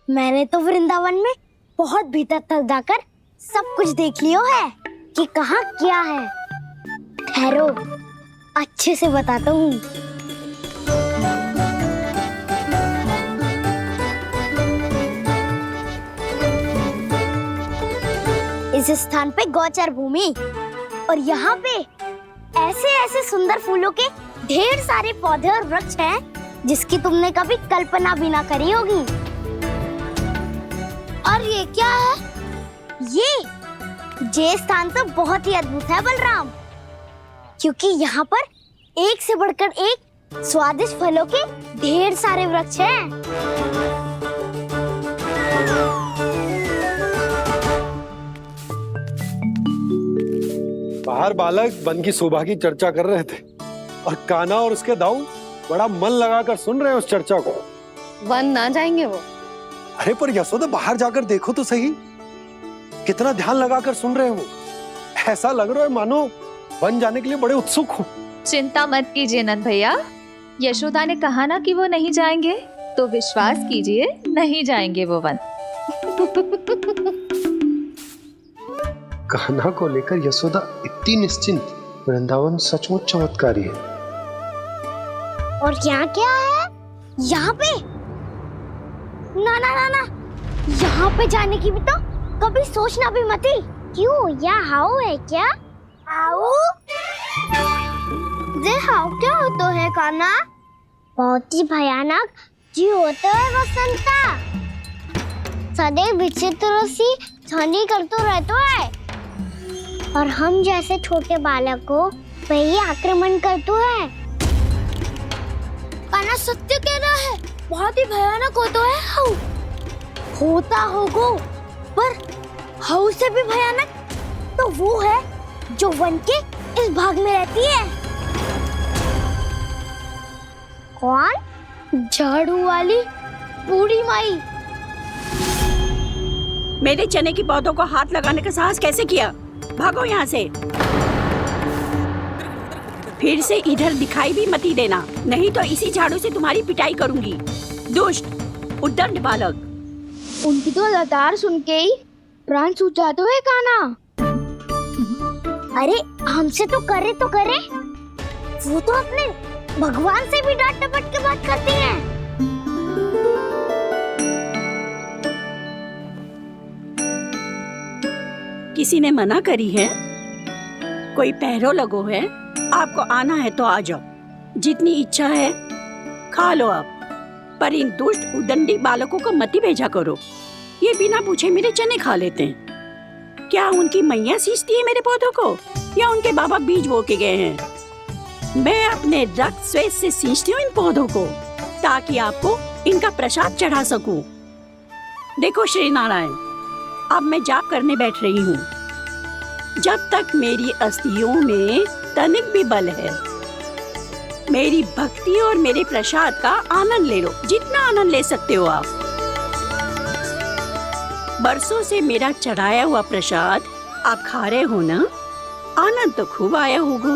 मैंने तो वृंदावन में बहुत भीतर तक जाकर सब कुछ देख लियो है कि कहाँ क्या है। ठहरो, अच्छे से बताता हूँ। इस स्थान पे गोचर भूमि और यहाँ पे ऐसे ऐसे सुंदर फूलों के ढेर सारे पौधे और वृक्ष हैं जिसकी तुमने कभी कल्पना भी ना करी होगी। और ये क्या है? ये स्थान तो बहुत ही अद्भुत है बलराम, क्योंकि यहाँ पर एक से बढ़कर एक स्वादिष्ट फलों के ढेर सारे वृक्ष हैं। बाहर बालक वन की शोभा की चर्चा कर रहे थे और कान्हा और उसके दाऊ बड़ा मन लगाकर सुन रहे हैं उस चर्चा को। वन ना जाएंगे वो? अरे पर यशोदा, बाहर जाकर देखो तो सही, कितना ध्यान लगाकर सुन रहे हैं वो। ऐसा लग रहा है मानो वन जाने के लिए बड़े उत्सुक हो। चिंता मत कीजिए नंद भैया, यशोदा ने कहा ना कि वो नहीं जाएंगे, तो विश्वास कीजिए नहीं जाएंगे वो वन। कान्हा को लेकर यशोदा इतनी निश्चिंत, वृंदावन सचमुच चमत्कारी है। और यहाँ क्या है? यहाँ पे ना ना ना ना, यहाँ पे जाने की भी तो कभी सोचना भी मत ही। क्यों, यहाँ हाउ है क्या? हाउ? ये हाउ क्या होता है कान्हा? बहुत ही भयानक जी होता है वसंता। सदैव विचित्र सी ध्वनि करते रहता है और हम जैसे छोटे बालक को वही आक्रमण करते हैं। कान्हा सत्य कह रहा है, बहुत ही भयानक होता है हाउ। होता होगा, पर हाउ से भी भयानक तो वो है जो वन के इस भाग में रहती है। कौन? झाड़ू वाली बूढ़ी माई। मेरे चने की पौधों को हाथ लगाने का साहस कैसे किया? भागो यहाँ से। फिर से इधर दिखाई भी मत ही देना, नहीं तो इसी झाड़ू से तुम्हारी पिटाई करूंगी। दुष्ट, उद्दंड बालक। उनकी तो लतार सुन के ही प्राण सूझ जाते हैं कान्हा। अरे हमसे तो करे, वो तो अपने भगवान से भी डांट डपट के बात करती हैं। किसी ने मना करी है? कोई पहरो लगो है? आपको आना है तो आ जाओ, जितनी इच्छा है खा लो आप, पर इन दुष्ट उदंडी बालकों को मत ही भेजा करो। ये बिना पूछे मेरे चने खा लेते हैं। क्या उनकी मैया सींचती है मेरे पौधों को, या उनके बाबा बीज बो के गए हैं? मैं अपने रक्त स्वेद से सींचती हूँ इन पौधों को, ताकि आपको इनका प्रसाद चढ़ा सकूं। देखो श्री नारायण, अब मैं जाप करने बैठ रही हूँ। जब तक मेरी अस्थियों में तनिक भी बल है, मेरी भक्ति और मेरे प्रसाद का आनंद ले लो, जितना आनंद ले सकते हो आप। बरसों से मेरा चढ़ाया हुआ प्रसाद आप खा रहे हो ना, आनंद तो खूब आया होगा।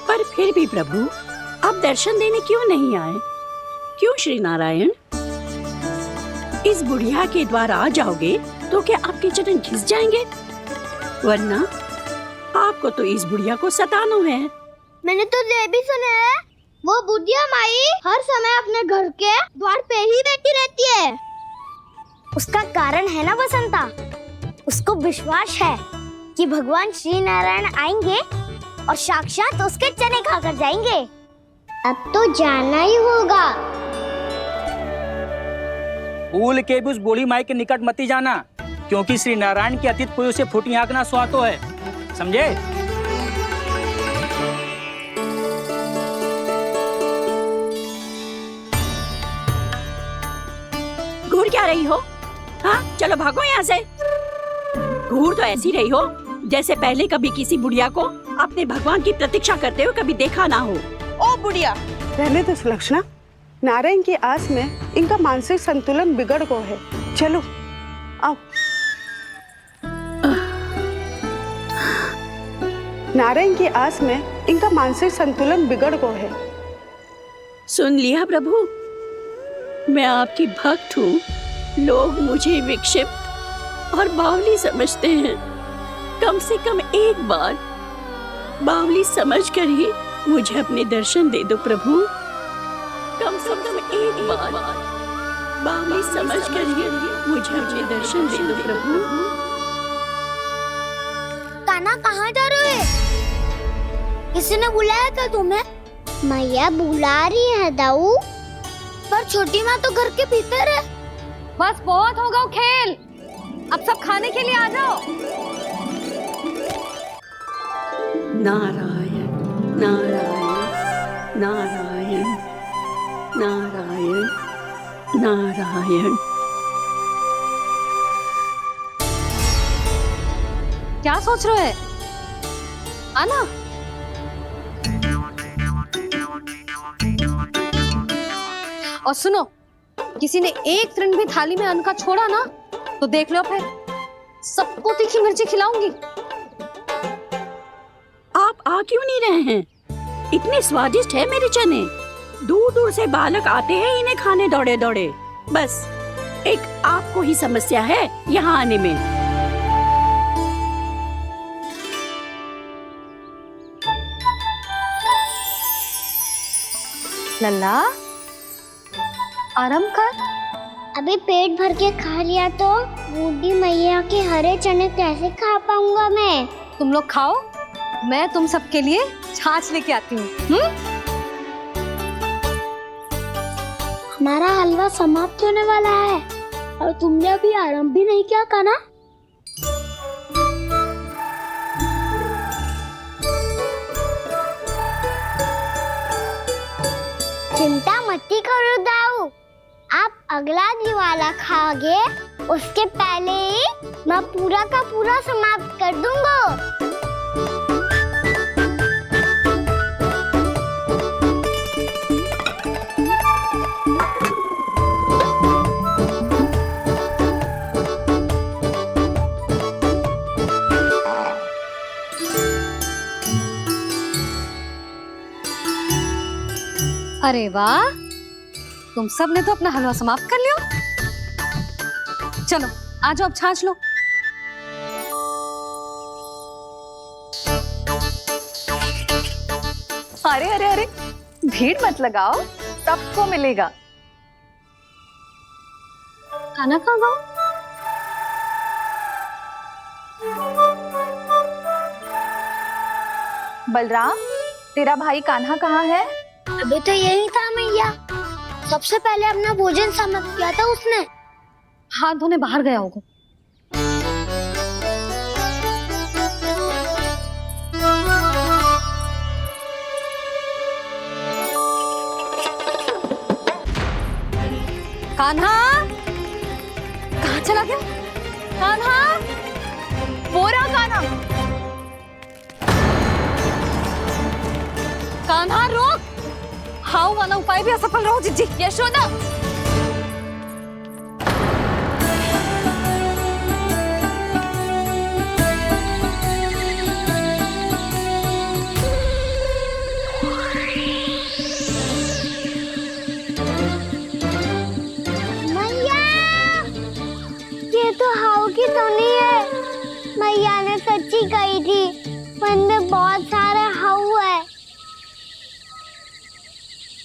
पर फिर भी प्रभु, आप दर्शन देने क्यों नहीं आए? क्यों श्री नारायण? इस बुढ़िया के द्वार आ जाओगे तो क्या आपके चरण घिस जाएंगे? वरना आपको तो इस बुढ़िया को सताना है। मैंने तो ये भी सुना है, वो बुढ़िया माई हर समय अपने घर के द्वार पे ही बैठी रहती है। उसका कारण है ना बसंता, उसको विश्वास है कि भगवान श्री नारायण आएंगे और साक्षात उसके चने खाकर जाएंगे। अब तो जाना ही होगा। भूल के भी उस बूढ़ी माई के निकट मत ही जाना, क्योंकि श्री नारायण की अतीत पुरुष से फूटी आंकना स्वातो है, समझे? घूर क्या रही हो? हाँ, चलो भागो यहाँ से। घूर तो ऐसी रही हो जैसे पहले कभी किसी बुढ़िया को अपने भगवान की प्रतीक्षा करते हुए कभी देखा ना हो। ओ बुढ़िया, रहने तो सुलक्षणा, नारायण की आस में इनका मानसिक संतुलन बिगड़ गया है। चलो आओ। नारायण की आस में इनका मानसिक संतुलन बिगड़ गया है। सुन लिया प्रभु, मैं आपकी भक्त हूँ, लोग मुझे विक्षिप्त और बावली समझते हैं। कम से कम एक बार बावली समझकर ही मुझे अपने दर्शन दे दो प्रभु। कम से कम एक बार बावली समझकर ही मुझे अपने दर्शन दे दो प्रभु। कान्हा कहाँ जा रहे हो? किसी ने बुलाया था तुम्हें? मैया बुला रही है दाऊ, पर छोटी माँ तो घर के भीतर है। बस बहुत होगा वो खेल, अब सब खाने के लिए आ जाओ। नारायण नारायण नारायण नारायण नारायण। क्या सोच रहे हो? आना। और सुनो, किसी ने एक तृण भी थाली में अन्न का छोड़ा ना तो देख लो, फिर सबको तीखी मिर्ची खिलाऊंगी। आप आ क्यों नहीं रहे हैं? इतने स्वादिष्ट है मेरे चने। दूर दूर से बालक आते हैं इन्हें खाने दौड़े दौड़े। बस एक आपको ही समस्या है यहाँ आने में। लल्ला, आराम कर। अभी पेट भर के खा लिया तो बूढ़ी मैया के हरे चने कैसे खा पाऊंगा मैं? तुम लोग खाओ, मैं तुम सबके लिए छाछ लेके आती हूँ। हमारा हलवा समाप्त होने वाला है और तुमने अभी आराम भी नहीं किया कान्हा। चिंता मत करो दाऊ, आप अगला दिवाला खाओगे उसके पहले ही मैं पूरा का पूरा समाप्त कर दूंगा। अरे वाह, तुम सब ने तो अपना हलवा समाप्त कर लिया। चलो आ जाओ, अब छाछ लो। अरे अरे अरे, भीड़ मत लगाओ, सबको मिलेगा। खाना खा गो। बलराम, तेरा भाई कान्हा कहाँ है? अभी तो यही था मैया, सबसे पहले अपना भोजन समाप्त किया था उसने। हाथ धोने बाहर गया होगा। कान्हा कहाँ चला गया? कान्हा, वो रहा कान्हा। कान्हा रोक, हाउ वाला उपाय भी असफल रहो जिज्जी। यशोदा, मैया, ये तो हाउ की धुनी है। मैया ने सच्ची कही थी, वन में बहुत सारे हाउ है।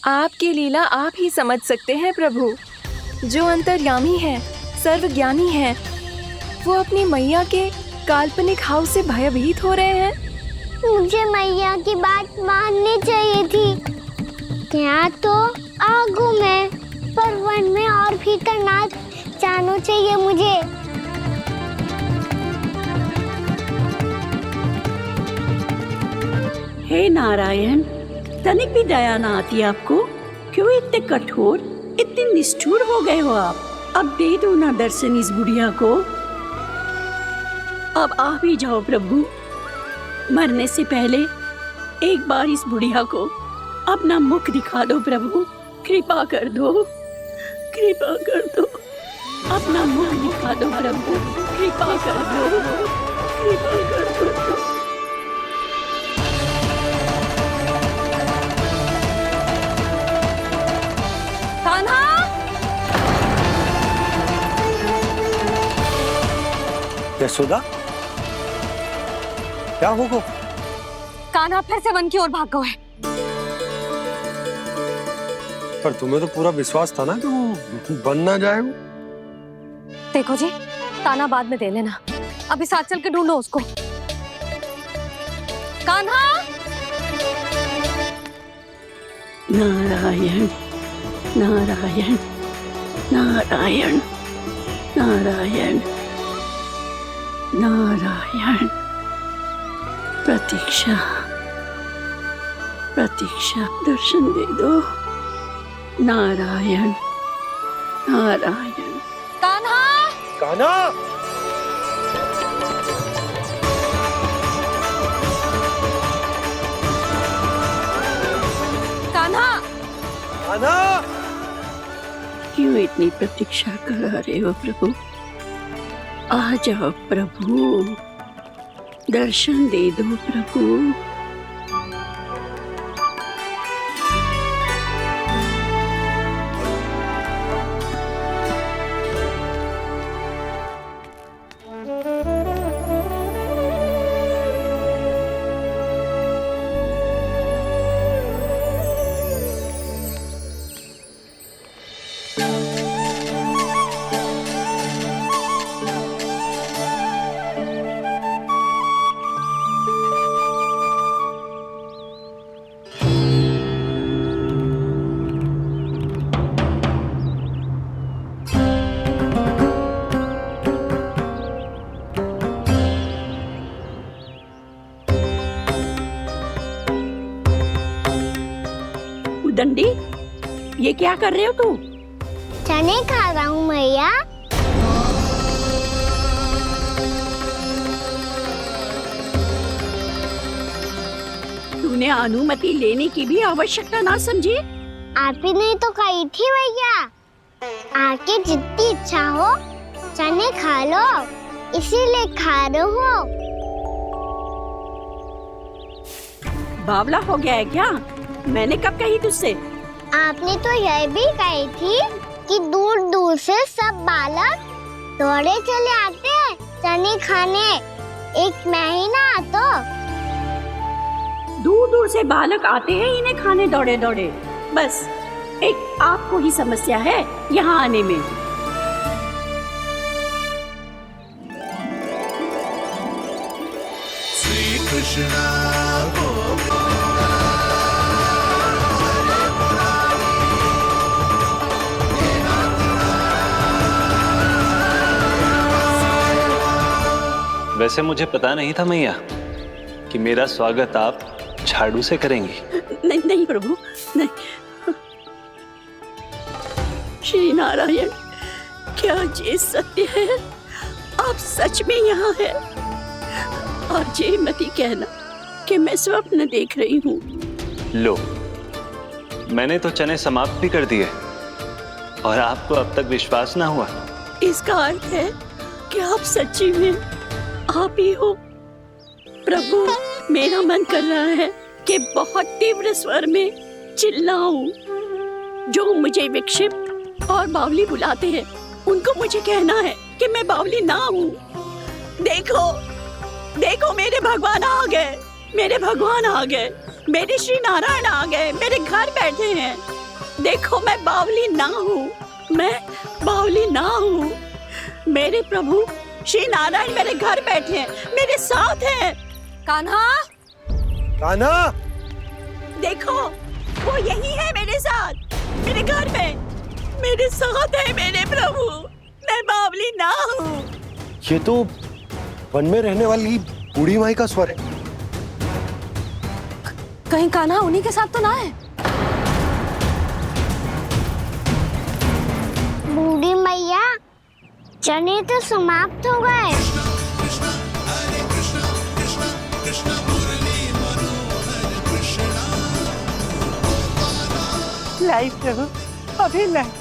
आपकी लीला आप ही समझ सकते हैं प्रभु। जो अंतर्यामी है, सर्वज्ञानी है, वो अपनी मैया के काल्पनिक हाव से भयभीत हो रहे हैं। मुझे मैया की बात माननी चाहिए थी। यहाँ तो आगू में, पर वन में और भीतर ना जाना चाहिए मुझे। हे नारायण, तनिक भी दया ना आती आपको? क्यों इतने कठोर, इतने निष्ठुर हो गए हो आप? अब दे दो ना दर्शन इस बुढ़िया को। अब आ भी जाओ प्रभु। मरने से पहले एक बार इस बुढ़िया को अपना मुख दिखा दो प्रभु। कृपा कर दो, कृपा कर दो। अपना मुख दिखा दो प्रभु, कृपा कर दो, कृपा कर दो। कान्हा, यशोदा, क्या होगा? कान्हा फिर से वन की ओर भाग गया है। पर तुम्हें तो पूरा विश्वास था ना कि वो बन ना जाए वो। देखो जी, ताना बाद में दे लेना, अभी साथ चल के ढूंढो उसको। कान्हा! नारायण नारायण नारायण नारायण नारायण। प्रतीक्षा प्रतीक्षा, दर्शन दे दो। नारायण नारायण। कान्हा! कान्हा! कान्हा! कान्हा! क्यों इतनी प्रतीक्षा करा रहे हो प्रभु? आ जाओ प्रभु, दर्शन दे दो प्रभु। दंडी, ये क्या कर रहे हो तू? चने खा रहा हूँ मैया। तूने अनुमति लेने की भी आवश्यकता ना समझी? आप ही नहीं तो कही थी भैया, आके जितनी इच्छा हो चने खा लो, इसीलिए खा रहे हो। बावला हो गया है क्या? मैंने कब कही तुझसे? आपने तो यह भी कही थी कि दूर दूर से सब बालक दौड़े चले आते हैं चने खाने, एक महीना तो दूर दूर से बालक आते हैं इन्हें खाने दौड़े दौड़े। बस एक आपको ही समस्या है यहाँ आने में। श्री कृष्णा वैसे मुझे पता नहीं था मैया कि मेरा स्वागत आप झाड़ू से करेंगी। नहीं नहीं प्रभु, नहीं। श्री नारायण, क्या ये सत्य है? आप सच में यहाँ हैं? और ये मत ही कहना कि मैं स्वप्न देख रही हूँ। लो, मैंने तो चने समाप्त भी कर दिए और आपको अब तक विश्वास ना हुआ। इसका अर्थ है कि आप सच्ची में आप ही हो। प्रभु, मेरा मन कर रहा है कि बहुत तीव्र स्वर में चिल्लाऊं। जो मुझे विक्षिप्त और बावली बुलाते हैं उनको मुझे कहना है कि मैं बावली ना हूँ। देखो देखो, मेरे भगवान आ गए, मेरे भगवान आ गए, मेरे श्री नारायण आ गए, मेरे घर बैठे हैं। देखो, मैं बावली ना हूँ, मैं बावली ना हूँ। मेरे प्रभु श्री नारायण मेरे घर बैठे हैं, मेरे साथ हैं। कान्हा! कान्हा! देखो, वो यही है मेरे साथ, मेरे घर में, मेरे साथ है मेरे प्रभु। मैं बावली ना हूँ। ये तो वन में रहने वाली बूढ़ी माई का स्वर है। कहीं कान्हा उन्हीं के साथ तो ना है? बूढ़ी मैया, चने तो समाप्त हो गए। लाई प्रभु, अभी लाई।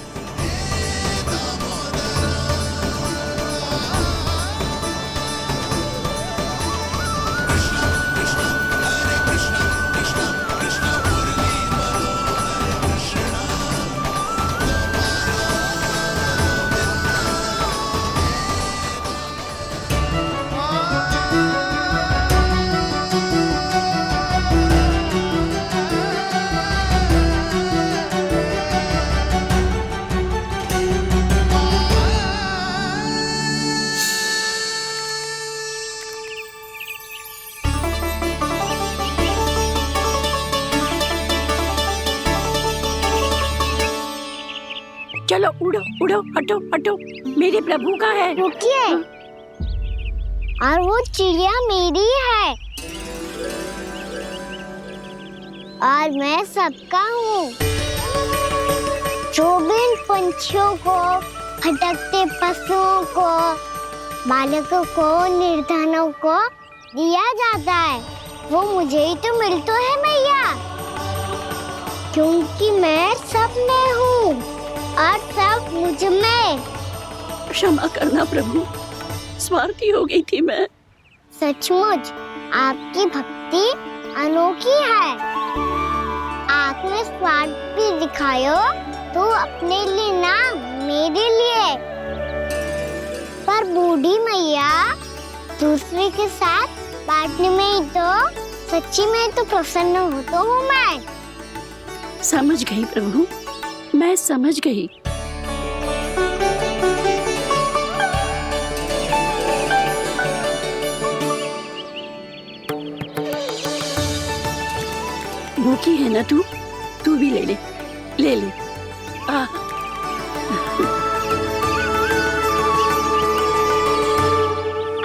उड़ो उड़ो, हटो हटो, मेरे प्रभु का है। रुकिए, और वो चिड़िया मेरी है और मैं सबका हूँ। जो भी इन पंछियों को, भटकते पशुओं को, बालकों को, निर्धनों को दिया जाता है, वो मुझे ही तो मिलता है मैया, क्योंकि मैं सब में हूँ और सब मुझ में। क्षमा करना प्रभु, स्वार्थी हो गई थी मैं। सचमुच आपकी भक्ति अनोखी है। आपने स्वार्थ भी दिखायो तो अपने लिए ना, मेरे लिए। पर बूढ़ी मैया दूसरे के साथ बांटने में ही तो, सच्ची में तो प्रसन्न होता हूँ मैं। समझ गई प्रभु, मैं समझ गई। भूखी है ना तू भी ले ले, ले ले।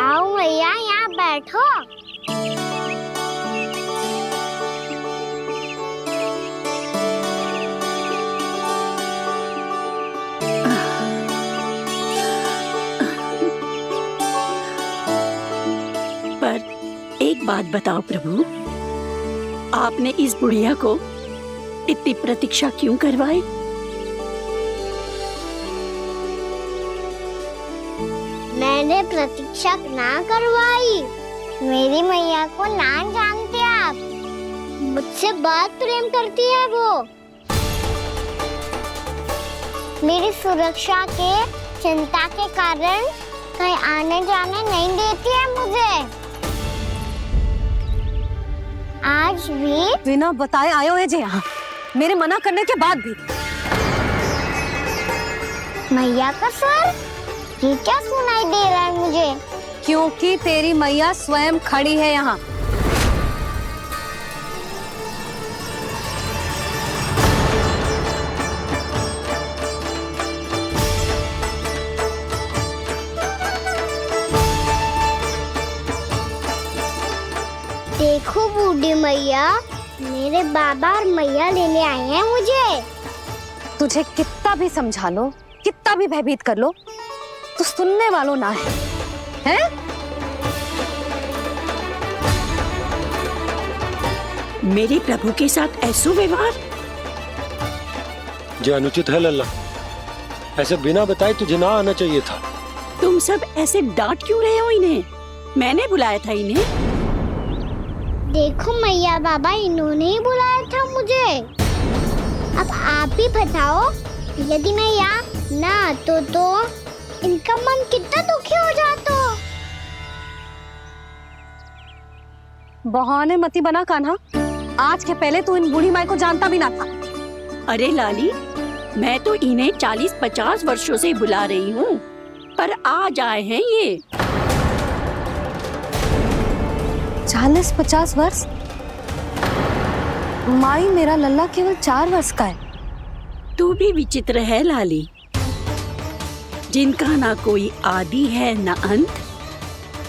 आओ मैया, यहाँ बैठो। पर एक बात बताओ प्रभु, आपने इस बुढ़िया को इतनी प्रतीक्षा क्यों करवाई? मैंने प्रतीक्षा ना करवाई। मेरी मैया को ना जानते आप, मुझसे बहुत प्रेम करती है वो। मेरी सुरक्षा के चिंता के कारण कहीं आने जाने नहीं देती है मुझे। आज भी बिना बताए आयो है जे यहाँ, मेरे मना करने के बाद भी। मैया का स्वर, ये क्या सुनाई दे रहा है मुझे? क्योंकि तेरी मैया स्वयं खड़ी है यहाँ। देखो बूढ़ी मैया, मेरे बाबा और मैया लेने आए हैं मुझे। तुझे कितना भी समझा लो, कितना भी भयभीत कर लो, तो सुनने वालों ना है, हैं? मेरे प्रभु के साथ ऐसा व्यवहार जो अनुचित है लल्ला। ऐसे बिना बताए तुझे ना आना चाहिए था। तुम सब ऐसे डांट क्यों रहे हो इन्हें? मैंने बुलाया था इन्हें। देखो मैया बाबा, इन्होंने ही बुलाया था मुझे। अब आप ही बताओ, यदि मैं यहाँ ना आतो तो इनका मन कितना दुखी हो जाता। बहाने मती बना कान्हा, आज के पहले तू इन बूढ़ी माई को जानता भी ना था। अरे लाली, मैं तो इन्हें 40-50 वर्षों से बुला रही हूँ, पर आज आए हैं ये। 40-50 वर्ष? माई, मेरा लल्ला केवल 4 वर्ष का है। तू भी विचित्र है लाली, जिनका ना कोई आदि है ना अंत,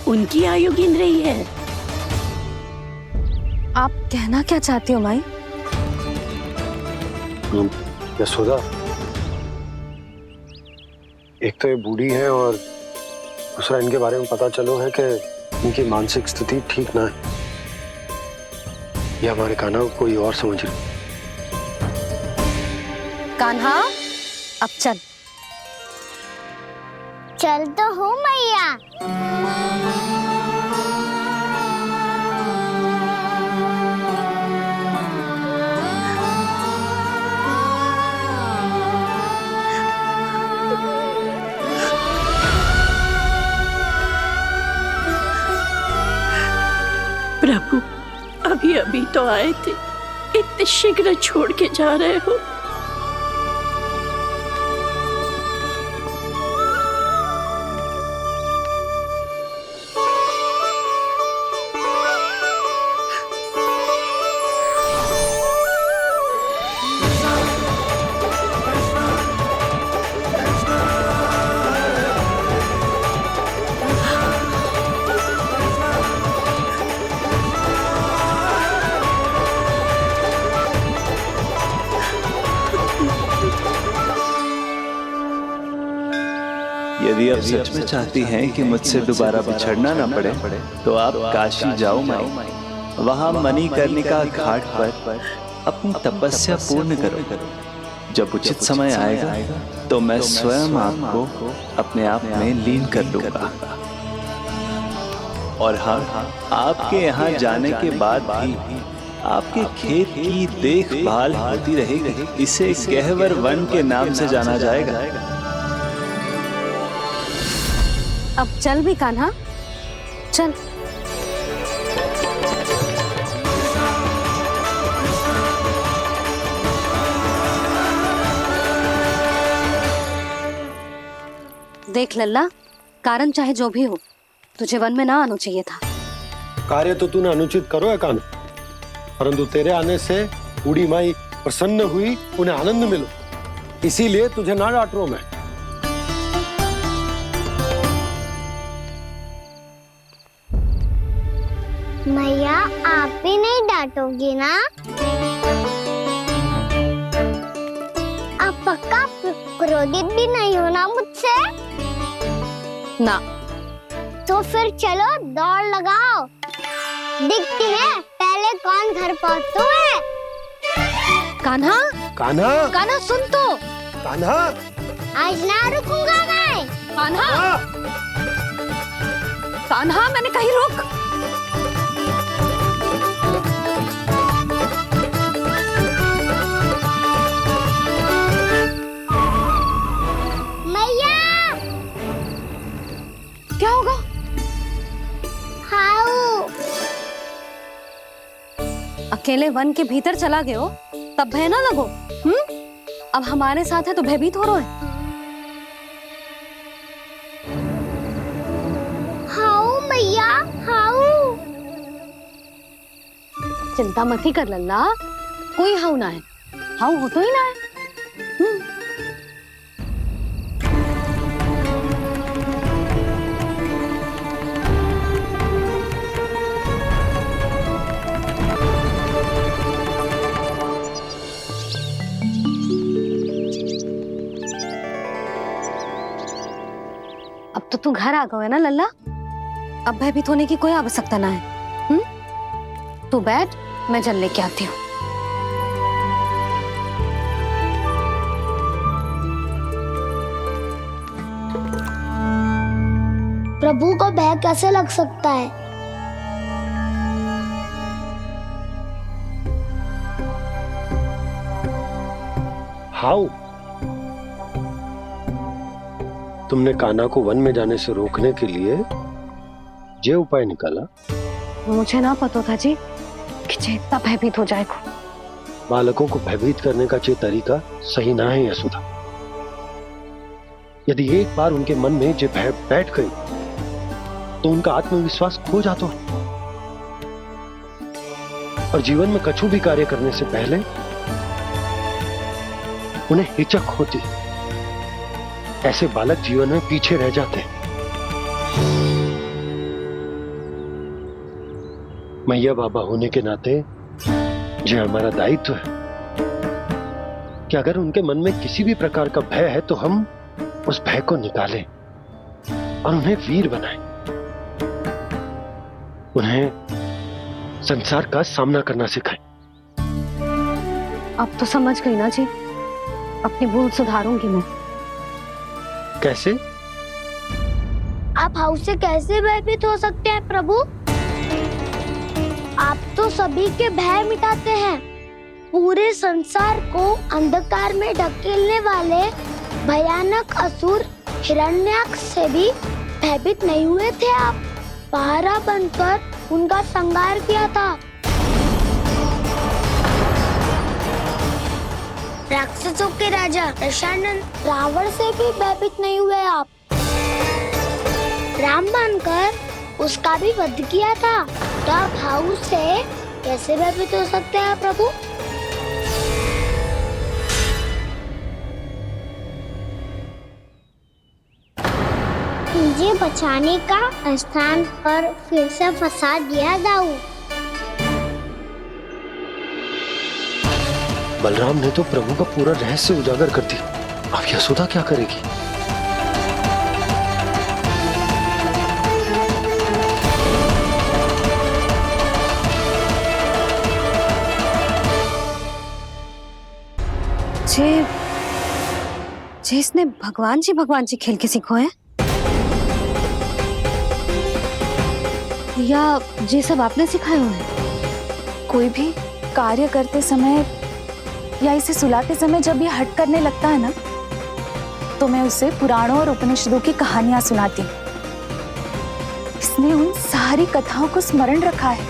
उनकी आयु गिन रही है। आप कहना क्या चाहती हो माई? यशोदा, एक तो ये बूढ़ी है और दूसरा इनके बारे में पता चलो है कि इनकी मानसिक स्थिति ठीक ना है। ये हमारे कान्हा को कोई और समझ रही। कान्हा, अब चल। चल तो हूँ मैया। प्रभु, अभी अभी तो आए थे, इतने शीघ्र छोड़ के जा रहे हो? यदि आप सच में चाहती हैं कि मुझसे दोबारा बिछड़ना ना पड़े तो आप काशी जाओ माई। वहां मणिकर्णिका घाट पर अपनी तपस्या पूर्ण करो। जब उचित समय आएगा तो मैं स्वयं आपको अपने आप में लीन कर लूंगा। और हाँ, आपके यहाँ जाने के बाद भी आपके खेत की देखभाल होती रहेगी। इसे गहवर वन के नाम से जाना जाएगा। अब चल भी कान्हा, चल। देख लल्ला, कारण चाहे जो भी हो, तुझे वन में ना आना चाहिए था। कार्य तो तूने अनुचित करो है कान्हा, परंतु तेरे आने से बूढ़ी माई प्रसन्न हुई, उन्हें आनंद मिलो, इसीलिए तुझे ना डांट रहा हूं मैं। मैया आप भी नहीं डांटोगी ना? आप पक्का क्रोधित भी नहीं हो ना मुझसे? ना। तो फिर चलो दौड़ लगाओ, दिखती है पहले कौन घर पहुंचता है। कान्हा, कान्हा, कान्हा सुन तो। कान्हा, आज ना रुकूंगा मैं। कान्हा, कान्हा मैंने कही रुक। मैया, क्या होगा? हाउ अकेले वन के भीतर चला गए हो तब भय ना लगो। अब हमारे साथ है तो भयभीत हो रहे हैं। हाउ मैया, हाउ। चिंता मत ही कर लल्ला, कोई हाउ ना है। हाउ हो तो ही ना है। अब तो तू घर आ गया है ना लल्ला, अब भयभीत होने की कोई आवश्यकता ना है। तू बैठ, मैं जल लेके आती हूँ। प्रभु को भय कैसे लग सकता है? हाउ? तुमने कान्हा को वन में जाने से रोकने के लिए ये उपाय निकाला? मुझे ना पता था जी कि जे इतना भयभीत हो जाएगा। बालकों को भयभीत करने का ये तरीका सही ना है यशोदा। यदि एक बार उनके मन में ये भय बैठ गई तो उनका आत्मविश्वास खो जाता है और जीवन में कछु भी कार्य करने से पहले उन्हें हिचक होती। ऐसे बालक जीवन में पीछे रह जाते हैं। मैया बाबा होने के नाते ये हमारा दायित्व है कि अगर उनके मन में किसी भी प्रकार का भय है तो हम उस भय को निकालें और उन्हें वीर बनाएं, उन्हें संसार का सामना करना सिखाएं। अब तो समझ गई ना जी, अपनी भूल सुधारूंगी मैं। कैसे? आप हाउ से कैसे भयभीत हो सकते हैं प्रभु? आप तो सभी के भय मिटाते हैं। पूरे संसार को अंधकार में ढकेलने वाले भयानक असुर हिरण्याक्ष से भी भयभीत नहीं हुए थे आप। पहरा बनकर उनका संहार किया था। राक्षसों के राजा दशानन रावण से भी भयभीत नहीं हुए आप। राम बनकर उसका भी वध किया था। तो आप हाउ से कैसे भयभीत हो सकते हैं प्रभु? मुझे बचाने का स्थान पर फिर से फंसा दिया दाऊ। बलराम ने तो प्रभु का पूरा रहस्य उजागर कर दिया। अब यशोदा क्या करेगी? जे इसने भगवान जी खेल के सीखो है, या ये सब आपने सिखाए हुए हैं? कोई भी कार्य करते समय या इसे सुलाते समय जब ये हट करने लगता है ना, तो मैं उसे पुराणों और उपनिषदों की कहानियां सुनाती हूँ। इसने उन सारी कथाओं को स्मरण रखा है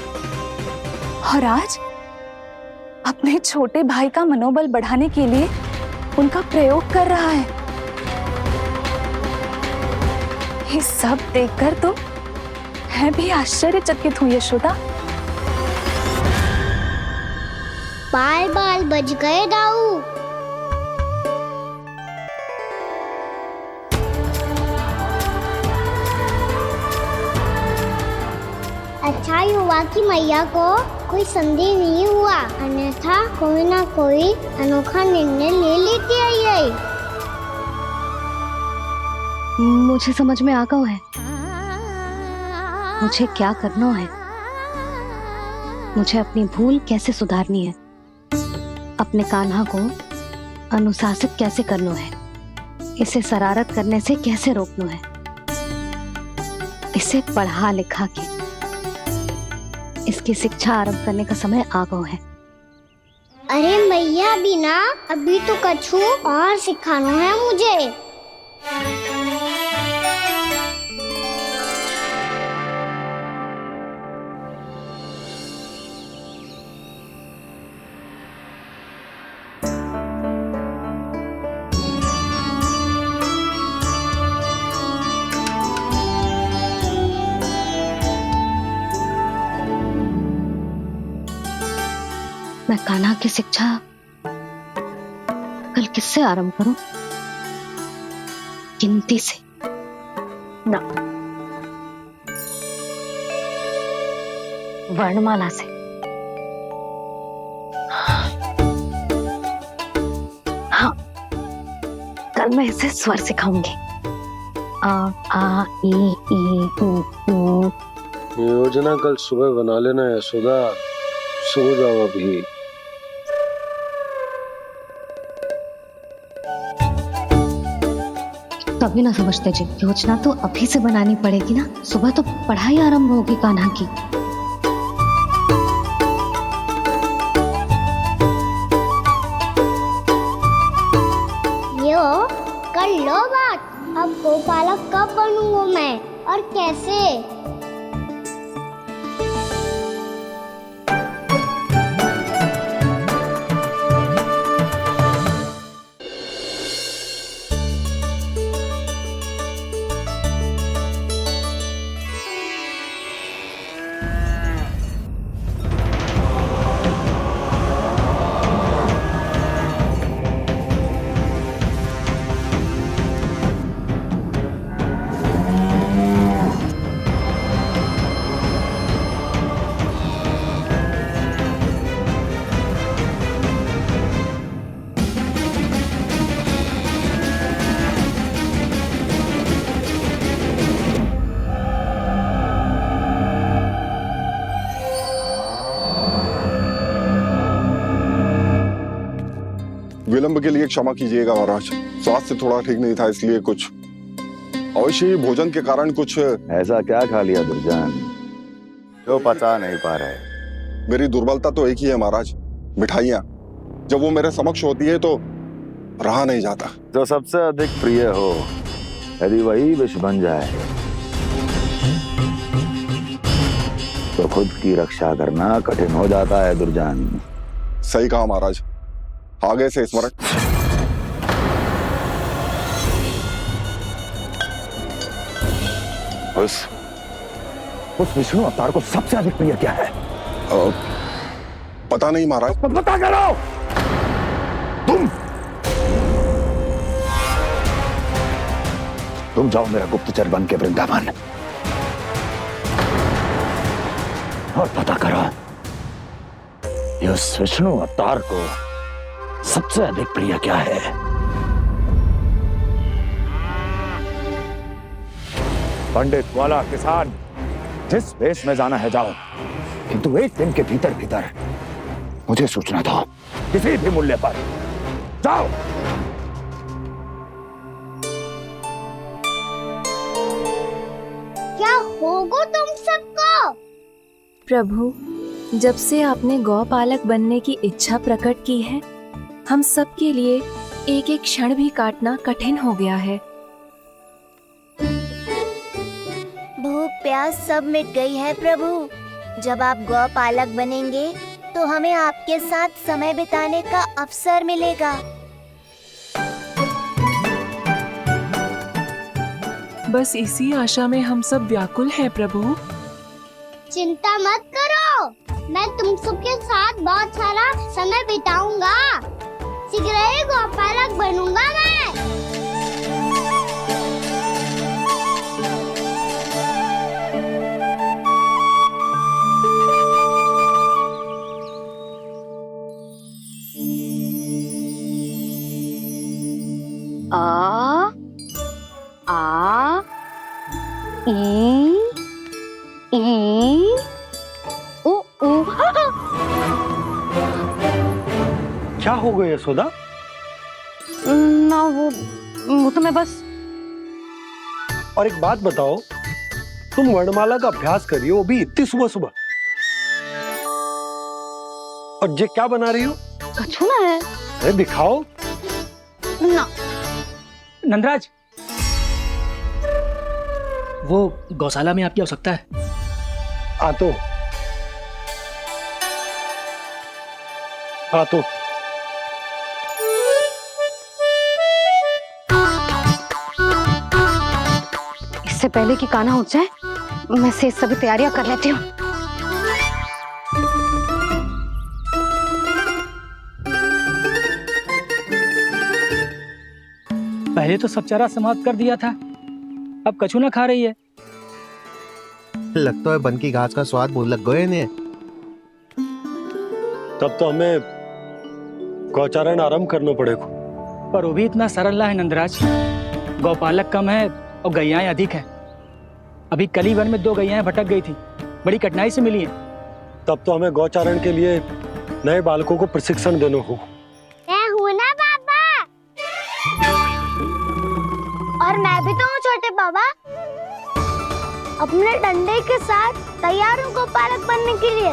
और आज अपने छोटे भाई का मनोबल बढ़ाने के लिए उनका प्रयोग कर रहा है। ये सब देखकर तो मैं भी आश्चर्यचकित हूँ यशोदा। बाल बाल बज गए दाऊ। अच्छा ही हुआ कि मैया को कोई संदेह नहीं हुआ, अन्यथा कोई ना कोई अनोखा निर्णय ले लेती है ये। मुझे समझ में आ गया है मुझे क्या करना है। मुझे अपनी भूल कैसे सुधारनी है, अपने कान्हा को अनुशासित कैसे करना है, इसे शरारत करने से कैसे रोकना है, इसे पढ़ा लिखा के इसकी शिक्षा आरंभ करने का समय आ गया है। अरे मैया बिना अभी तो कछु और सिखाना है मुझे। मैं कान्हा की शिक्षा कल किससे आरंभ करूं? गिनती से ना, वर्णमाला से। हाँ, कल मैं इसे स्वर सिखाऊंगी। आ आ ई ई उ ऊ। योजना कल सुबह बना लेना यशोदा, सो जाओ अभी। तभी ना समझते जी, योजना तो अभी से बनानी पड़ेगी ना। सुबह तो पढ़ाई आरंभ होगी कान्हा की। यो कर लो बात। अब गोपालक कब बनूंगा मैं और कैसे? विलंब के लिए क्षमा कीजिएगा महाराज, स्वास्थ्य थोड़ा ठीक नहीं था इसलिए कुछ अवश्य ही भोजन के कारण कुछ। ऐसा क्या खा लिया दुर्जन जो पचा नहीं पा रहे? मेरी दुर्बलता तो एक ही है महाराज, मिठाइयाँ। जब वो मेरे समक्ष होती है तो रहा नहीं जाता। जो सबसे अधिक प्रिय हो, यदि वही विष बन जाए तो खुद की रक्षा करना कठिन हो जाता है दुर्जन। सही कहा महाराज, आगे से स्मरण। उस विष्णु अवतार को सबसे अधिक प्रिय क्या है? पता नहीं महाराज। पता करो। तुम जाओ मेरा गुप्तचर बन के वृंदावन और पता करो इस विष्णु अवतार को सबसे अधिक प्रिय क्या है। पंडित वाला किसान जिस वेश में जाना है जाओ, किंतु एक दिन के भीतर भीतर मुझे सूचना दो, किसी भी मूल्य पर जाओ। क्या होगा तुम सबको? प्रभु, जब से आपने गौपालक बनने की इच्छा प्रकट की है, हम सब के लिए एक एक क्षण भी काटना कठिन हो गया है। भूख प्यास सब मिट गई है प्रभु। जब आप गौपालक बनेंगे तो हमें आपके साथ समय बिताने का अवसर मिलेगा। बस इसी आशा में हम सब व्याकुल हैं प्रभु। चिंता मत करो, मैं तुम सबके साथ बहुत सारा समय बिताऊंगा। शीघ्र ही गौपालक बनूंगा मैं। आ आ ई ओ ओ। क्या हो गया यशोदा? ना वो तो मैं बस। और एक बात बताओ, तुम वर्णमाला का अभ्यास कर रही हो, वो भी इतनी सुबह सुबह, और ये क्या बना रही हो? कछुआ है। अरे दिखाओ ना। नंदराज, वो गौशाला में आपकी आवश्यकता है। आ तो इससे पहले कि कान्हा उठ जाए, मैं से सभी तैयारियां कर लेती हूँ। पहले तो सब चारा समाप्त कर दिया था, अब कछू ना खा रही है। लगता है बन की घास का स्वाद भूल लग गए इन्हें। तब तो हमें गौचारण आरंभ करना पड़ेगा। पर वो भी इतना सरल ना है नंदराज। गौपालक कम है और गैयाएं अधिक है। अभी कल ही वन में 2 गैयाएं भटक गई थी, बड़ी कठिनाई से मिली हैं। तब तो हमें गौचारण के लिए नए बालकों को प्रशिक्षण देना हो। मैं हूँ ना बाबा, और मैं भी तो हूँ छोटे बाबा। अपने डंडे के साथ तैयार हूँ गौपालक बनने के लिए।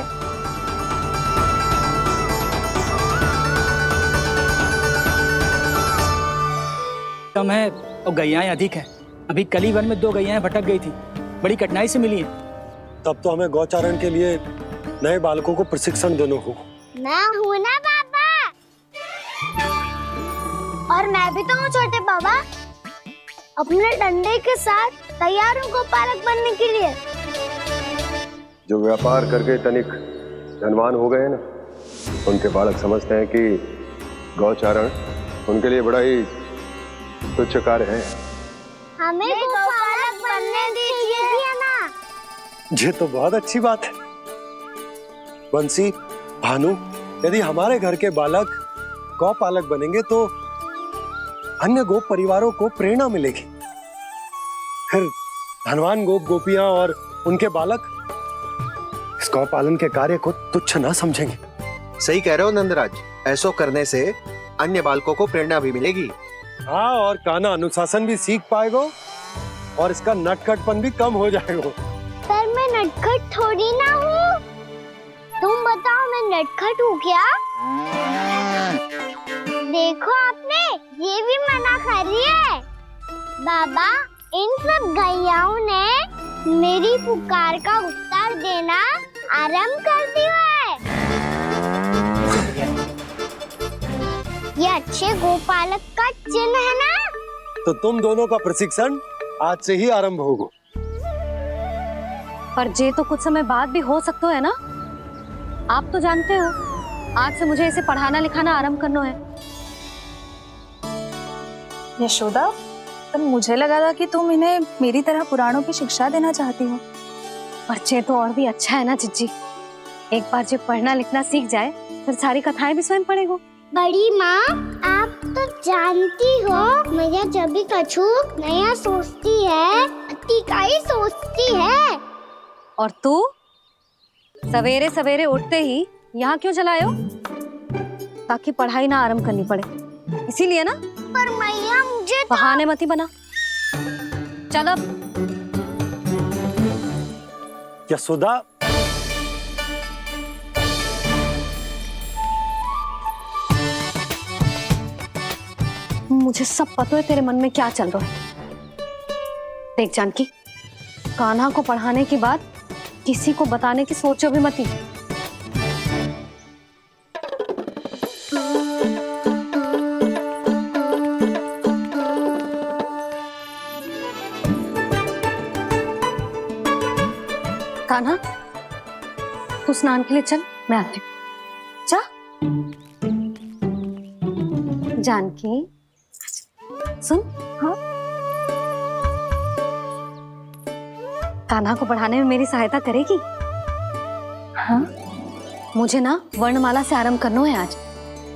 कम है और गैयाएं अधिक है। अभी कल ही वन में 2 गैयाएं भटक गई थी, बड़ी कठिनाई से मिली हैं। तब तो हमें गौचारण के लिए नए बालकों को प्रशिक्षण देना हो। मैं हूँ ना बाबा, और मैं भी तो हूँ छोटे बाबा। अपने डंडे के साथ तैयार हूँ गौपालक बनने के लिए। जो व्यापार करके तनिक धनवान हो गए ना, उनके बालक समझते हैं कि गौचारण उनके लिए बड़ा ही तुच्छ कार्य है। हमें गौपालक बनने दीजिए ना। ये तो बहुत अच्छी बात है। बंसी, भानु, यदि हमारे घर के बालक गौपालक बनेंगे तो अन्य गोप परिवारों को प्रेरणा मिलेगी। फिर धनवान गोप गोपियां और उनके बालक इस गौपालन के कार्य को तुच्छ ना समझेंगे। सही कह रहे हो नंदराज, ऐसा करने से अन्य बालकों को प्रेरणा भी मिलेगी। हाँ, और कान्हा अनुशासन भी सीख पाएगा और इसका नटखटपन भी कम हो जाएगा। पर मैं नटखट थोड़ी ना हूँ। तुम बताओ, मैं नटखट हूँ क्या? देखो आपने, ये भी मना कर रही है। बाबा, इन सब गैयाओं ने मेरी पुकार का उत्तर देना आरंभ कर दिया है। ये अच्छे गोपालक का चिन्ह है ना? तो तुम दोनों का प्रशिक्षण आज से ही आरंभ होगा। पर जे तो कुछ समय बाद भी हो सकता है ना। आप तो जानते हो, आज से मुझे इसे पढ़ाना लिखाना आरंभ करना है। यशोदा, पर मुझे लगा था कि तुम इन्हें मेरी तरह पुराणों की शिक्षा देना चाहती हो। पर जे तो और भी अच्छा है ना जिज्जी। एक बार जब पढ़ना लिखना सीख जाए, फिर सारी कथाएं भी स्वयं पढ़ेगा। बड़ी माँ, आप तो जानती हो, मैया जब भी कछु नया सोचती है, अतिका ही सोचती है। और तू सवेरे सवेरे उठते ही यहाँ क्यों चलाए हो? ताकि पढ़ाई ना आरंभ करनी पड़े। इसीलिए ना। पर मैया मुझे बहाने मत ही बना। चल अब। यशोदा, मुझे सब पता है तेरे मन में क्या चल रहा है। देख जानकी, कान्हा को पढ़ाने की बात किसी को बताने की सोचो भी मत ही। कान्हा, तू स्नान के लिए चल, मैं आती हूँ। जा। जानकी सुन। हाँ, कान्हा को पढ़ाने में मेरी सहायता करेगी? हाँ, मुझे ना वर्णमाला से आरंभ करना है आज।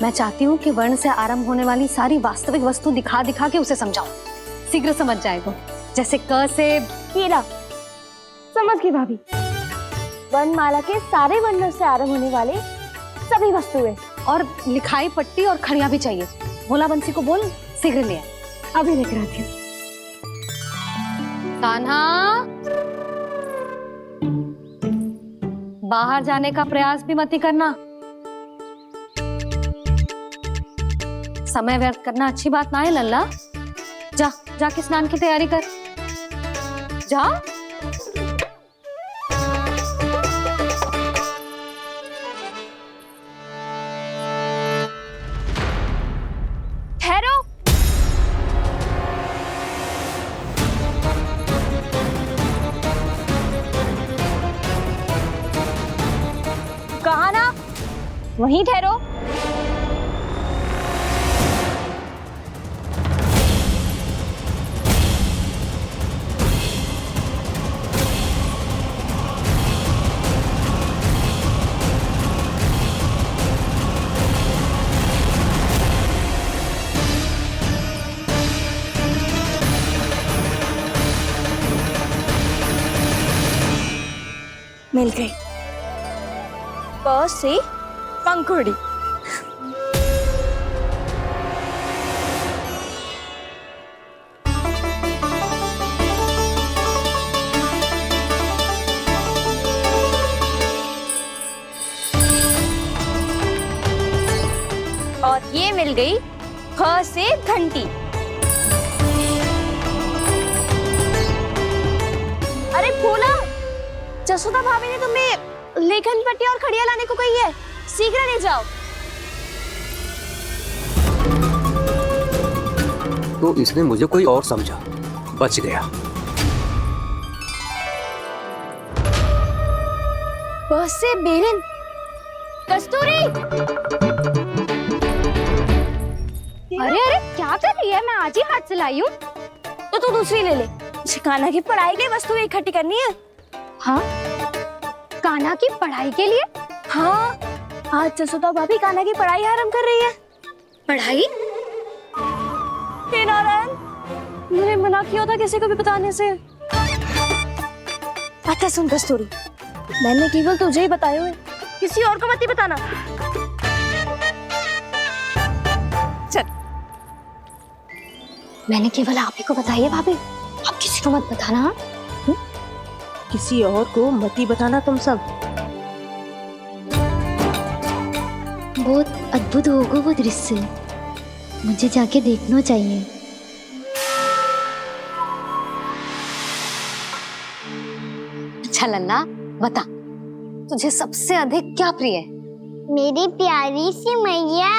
मैं चाहती हूँ कि वर्ण से आरंभ होने वाली सारी वास्तविक वस्तु दिखा दिखा के उसे समझाऊं। शीघ्र समझ जाएगा। जैसे क से कीड़ा। समझ गई भाभी। वर्णमाला के सारे वर्णों से आरंभ होने वाले सभी वस्तुएं। और लिखाई पट्टी और खड़िया भी चाहिए। भोला बंसी को बोल शीघ्र ले आए। अभी लेकर आती हूँ। कान्हा, बाहर जाने का प्रयास भी मत ही करना। समय व्यर्थ करना अच्छी बात ना है लल्ला। जा, जाके स्नान की तैयारी कर। जा। ठहरो। कहा ना, वहीं ठहरो। मिल गई। प से पंखुड़ी। और ये मिल गई ख से घंटी। अरे फूला, जसोदा भाभी ने तुम्हें लेखन पट्टी और खड़िया लाने को कही है, शीघ्र ले जाओ। तो इसने मुझे कोई और समझा, बच गया। बस से बेलन। कस्तूरी। अरे अरे क्या कर रही है? मैं आज ही हाथ से लाई हूँ। तो तू दूसरी ले ले। कान्हा की पढ़ाई की वस्तु इकट्ठी करनी है। हाँ, कान्हा की पढ़ाई के लिए? हाँ, आज जसोदा भाभी कान्हा की पढ़ाई आरंभ कर रही है। पढ़ाई? हे नारायण, मैंने मना किया था किसी को भी बताने से। अच्छा सुन कस्तूरी, मैंने केवल तुझे ही बताया है, किसी और को मत ही बताना। चल। मैंने केवल आप ही को बताई है भाभी, आप किसी को मत बताना। किसी और को मत ही बताना तुम सब। बहुत अद्भुत होगा वो दृश्य, मुझे जाके देखना चाहिए। अच्छा लल्ला, बता तुझे सबसे अधिक क्या प्रिय है? मेरी प्यारी सी मैया।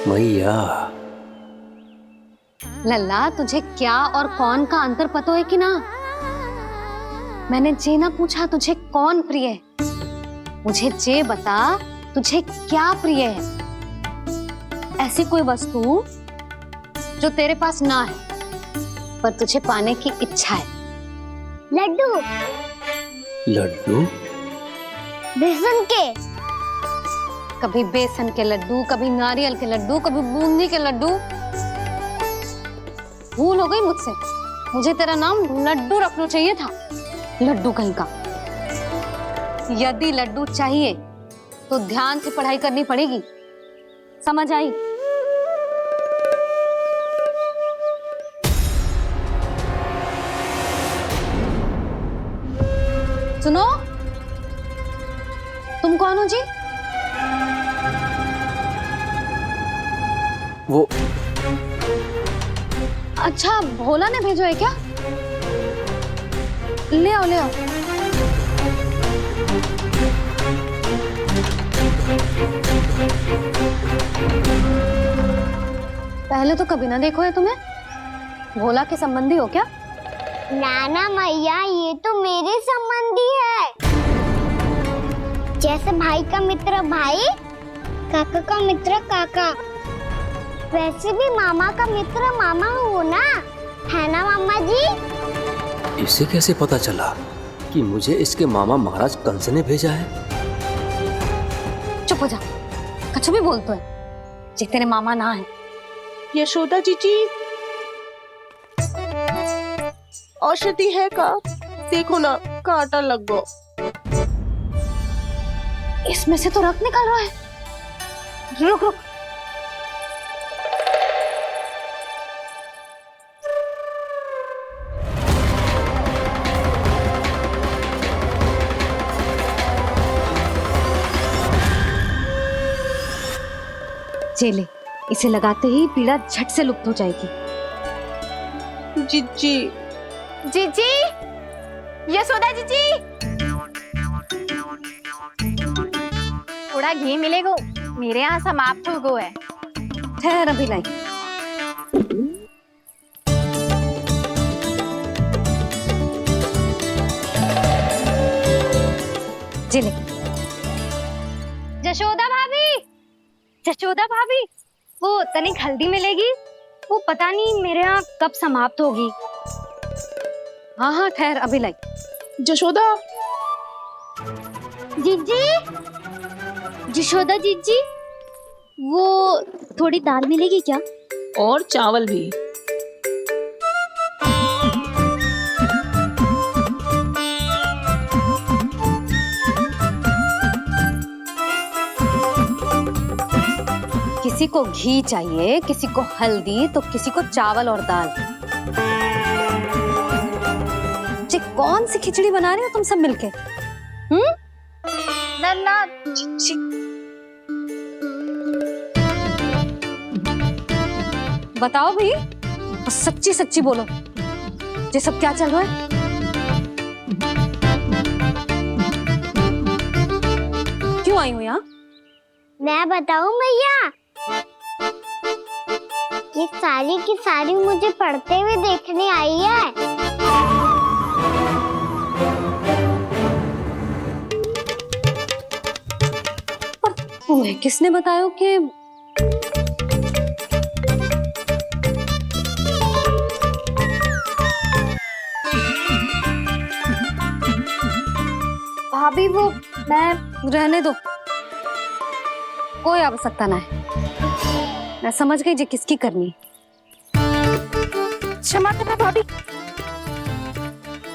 मैया। लल्ला, तुझे क्या और कौन का अंतर पता है कि ना? मैंने जे ना पूछा तुझे कौन प्रिय है, मुझे जे बता तुझे क्या प्रिय है। ऐसी कोई वस्तु जो तेरे पास ना है पर तुझे पाने की इच्छा है। लड्डू। लड्डू? बेसन के। कभी बेसन के लड्डू, कभी नारियल के लड्डू, कभी बूंदी के लड्डू। भूल हो गई मुझसे, मुझे तेरा नाम लड्डू रखना चाहिए था। लड्डू कहीं का। यदि लड्डू चाहिए तो ध्यान से पढ़ाई करनी पड़ेगी। समझ आई? सुनो, तुम कौन हो जी? वो अच्छा, भोला ने भेजो है क्या? ले आओ ले आओ। पहले तो कभी ना देखो है तुम्हें। भोला के संबंधी हो क्या? नाना मैया, ये तो मेरे संबंधी है। जैसे भाई का मित्र भाई, काका का मित्र काका, वैसे भी मामा का मित्र मामा हो ना, है ना मामा जी? इसे कैसे पता चला कि मुझे इसके मामा महाराज कंस ने भेजा है? चुप हो जा, कुछ भी बोलते है जे तेरे मामा ना है। यशोदा जीजी, औषधि है का? देखो ना, कांटा लग गो। इसमें से तो रक्त निकल रहा है। रुक रुक, चले, इसे लगाते ही पीड़ा झट से लुप्त हो जाएगी। जीजी, जीजी, यशोदा जीजी, थोड़ा घी मिलेगा? मेरे यहाँ समाप्त हो गो है। ठहर अभी लाई। चले। यशोदा भाभी, यशोदा भाभी, वो तनिक हल्दी मिलेगी? वो पता नहीं मेरे यहाँ कब समाप्त होगी। हाँ हाँ ठहर अभी लाई। यशोदा, जीजी, यशोदा जीजी, वो थोड़ी दाल मिलेगी क्या? और चावल भी। किसी को घी चाहिए, किसी को हल्दी, तो किसी को चावल और दाल। जी कौन सी खिचड़ी बना रही हो तुम सब मिलके? नन्ना, बताओ भाई, सच्ची सच्ची बोलो, ये सब क्या चल रहा है? क्यों आई हूँ यहाँ? मैं बताऊं भैया, ये सारी की सारी मुझे पढ़ते हुए देखने आई है। तुम्हें किसने बताया कि भाभी वो मैं रहने दो, कोई आवश्यकता ना है। मैं समझ गई जी किसकी करनी। क्षमा करना भाभी,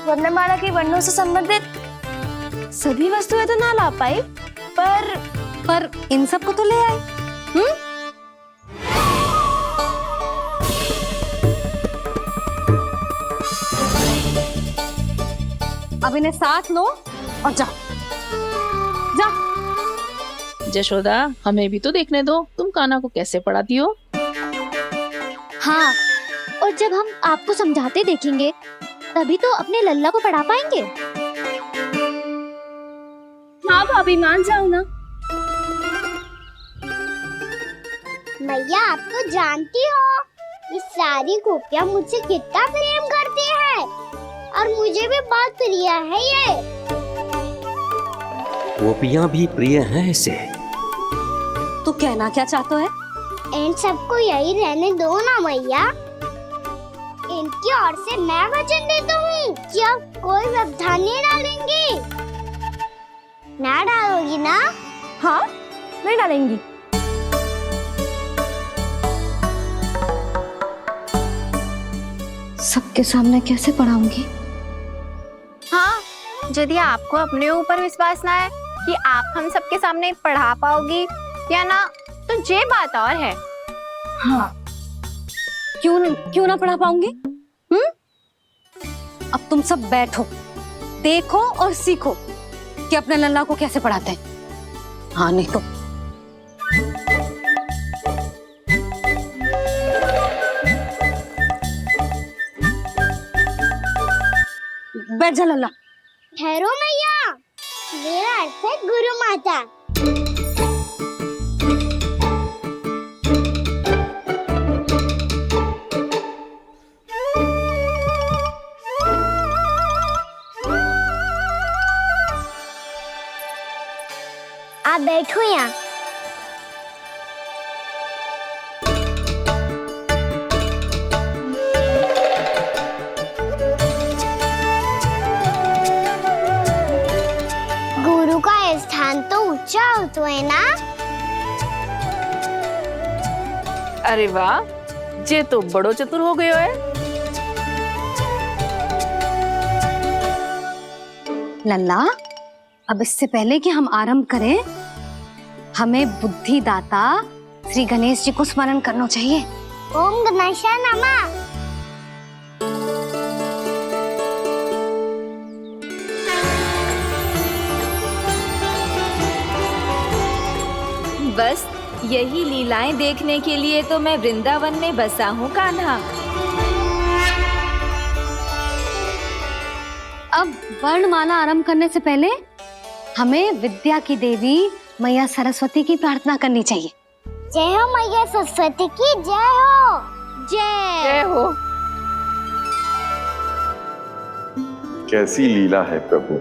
वर्णमाला के वर्णों से संबंधित सभी वस्तुएं तो ना ला पाई, पर इन सब को तो ले आए। अब इन्हें साथ लो और जाओ। जा। यशोदा, हमें भी तो देखने दो, तुम कान्हा को कैसे पढ़ाती हो। हाँ, और जब हम आपको समझाते देखेंगे तभी तो अपने लल्ला को पढ़ा पाएंगे। हाँ भाभी, मान जाओ ना। मैया, आप तो जानती हो ये सारी गोपियां मुझसे कितना प्रेम करती है, और मुझे भी बहुत प्रिय है ये। गोपियां भी प्रिय हैं इसे। तू कहना क्या चाहता है? इन सबको यही रहने दो ना मैया। इनकी ओर से मैं वचन देता हूँ कि अब कोई व्यवधान नहीं डालेंगी। ना डालोगी ना? हाँ, नहीं डालेंगी। सबके सामने कैसे पढ़ाऊंगी? हाँ, यदि आपको अपने ऊपर विश्वास ना है कि आप हम सबके सामने पढ़ा पाओगी या ना, तो ये बात और है। हाँ, क्यों ना पढ़ा पाऊंगी? अब तुम सब बैठो, देखो और सीखो कि अपने लल्ला को कैसे पढ़ाते हैं। हाँ नहीं तो बैठ जा लल्ला। ठहरो मैया, मेरा अर्थ है गुरु माता। आप बैठो यहाँ। गुरु का स्थान तो ऊंचा होता है ना? अरे वाह, जे तो बड़ो चतुर हो गयो है। लल्ला, अब इससे पहले कि हम आरंभ करें, हमें बुद्धिदाता श्री गणेश जी को स्मरण करना चाहिए। ओम गणेशाय नमः। बस यही लीलाएं देखने के लिए तो मैं वृंदावन में बसा हूँ कान्हा। अब वर्णमाला आरंभ करने से पहले हमें विद्या की देवी मैया सरस्वती की प्रार्थना करनी चाहिए। जय हो मैया सरस्वती की जय हो। जय हो। कैसी लीला है प्रभु,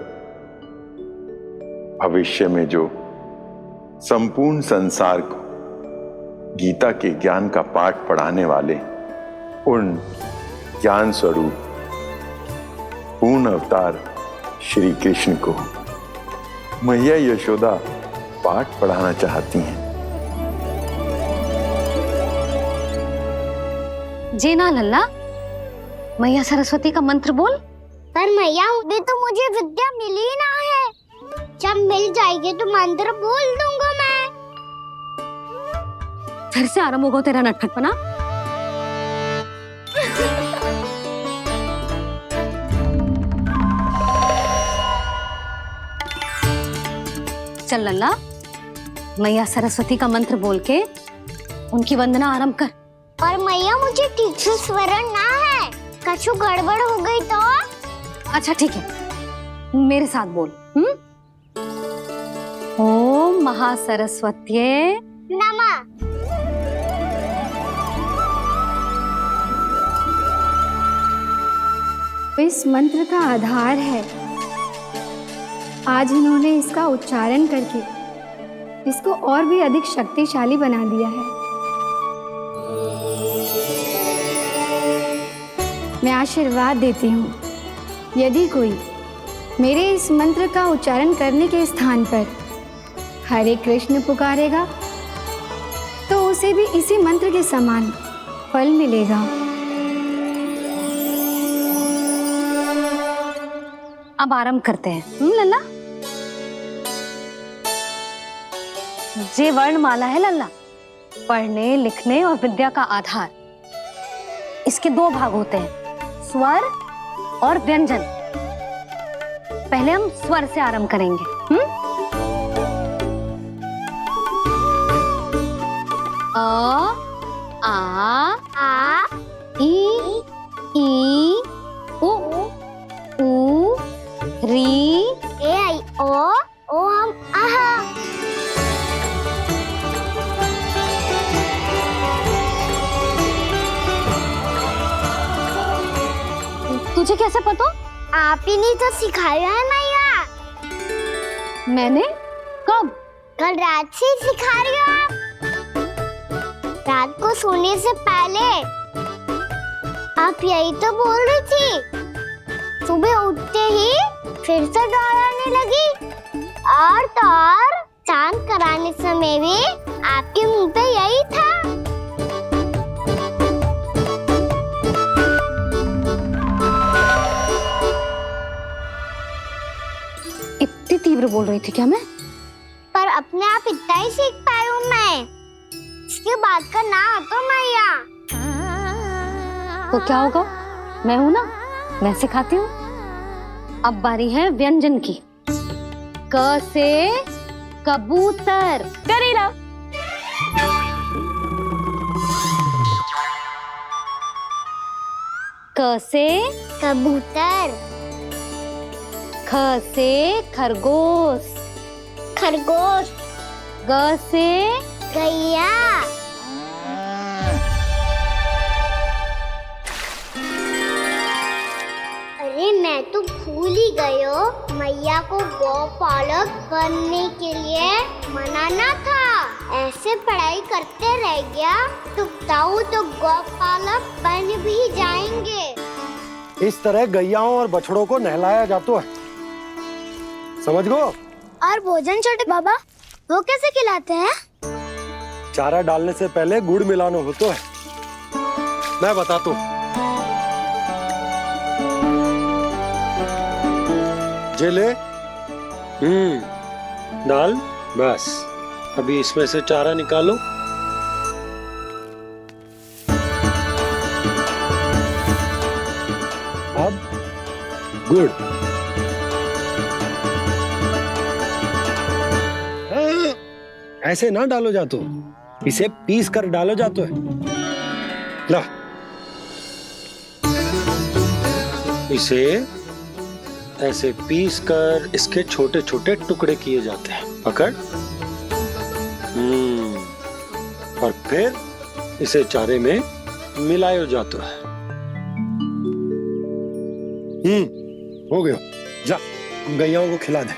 भविष्य में जो संपूर्ण संसार को गीता के ज्ञान का पाठ पढ़ाने वाले उन ज्ञान स्वरूप पूर्ण अवतार श्री कृष्ण को मैया यशोदा पाठ पढ़ाना चाहती हैं। जी ना लल्ला, मैया सरस्वती का मंत्र बोल। पर मैया अभी तो मुझे विद्या मिली ना है। जब मिल जाएगी तो मंत्र बोल दूंगा मैं। फिर से आरंभ होगा तेरा नटखटपना। चल लल्ला, मैया सरस्वती का मंत्र बोल के उनकी वंदना आरंभ कर। पर मैया मुझे ठीक से स्मरण ना है, कछु गड़बड़ हो गई तो? अच्छा ठीक है, मेरे साथ बोल। ओम महासरस्वत्यै नमः। इस मंत्र का आधार है। आज इन्होंने इसका उच्चारण करके इसको और भी अधिक शक्तिशाली बना दिया है। मैं आशीर्वाद देती हूँ, यदि कोई मेरे इस मंत्र का उच्चारण करने के स्थान पर हरे कृष्ण पुकारेगा तो उसे भी इसी मंत्र के समान फल मिलेगा। अब आरंभ करते हैं। लल्ला, जे वर्णमाला है लल्ला, पढ़ने लिखने और विद्या का आधार। इसके दो भाग होते हैं, स्वर और व्यंजन। पहले हम स्वर से आरंभ करेंगे। अ, आ, ई, उ, री, ए आई ओ हम आहा। तुझे कैसे पता? आप ही ने तो सिखाया है मैया। मैंने? कब? कल रात से सिखा रही हो आप। रात को सोने से पहले आप यही तो बोल रही थी। सुबह उठते ही फिर से दोहराने लगी, और तो और चांद कराने समय भी आपके मुंह पे यही था। इतनी तीव्र बोल रही थी क्या मैं? पर अपने आप इतना ही सीख पाई हूँ मैं। उसके बाद का ना तो मैया। तो क्या होगा? मैं हूं ना, मैं सिखाती हूँ। अब बारी है व्यंजन की। क से कबूतर। करेला। क से कबूतर। ख से खरगोश। खरगोश। ग से गैया। अरे मैं तो भूल ही गई हूँ, मैया को गौपालक बनने के लिए मनाना था। ऐसे पढ़ाई करते रह गया तो ताऊ तो गौपालक बन भी जाएंगे। इस तरह गैयाओं और बछड़ों को नहलाया जाता है, समझ गो। और भोजन छोटे बाबा वो कैसे खिलाते हैं? चारा डालने से पहले गुड़ मिलाना होता है, मैं बताता हूँ। जेले डाल, बस अभी इसमें से चारा निकालो। अब गुड़। ऐसे ना डालो जातो, इसे पीस कर डालो जातो है। ला, इसे ऐसे पीस कर इसके छोटे छोटे टुकड़े किए जाते हैं। पकड़। और फिर इसे चारे में मिलाया जाता है। हो गया, जा गैयाओं को खिला दे।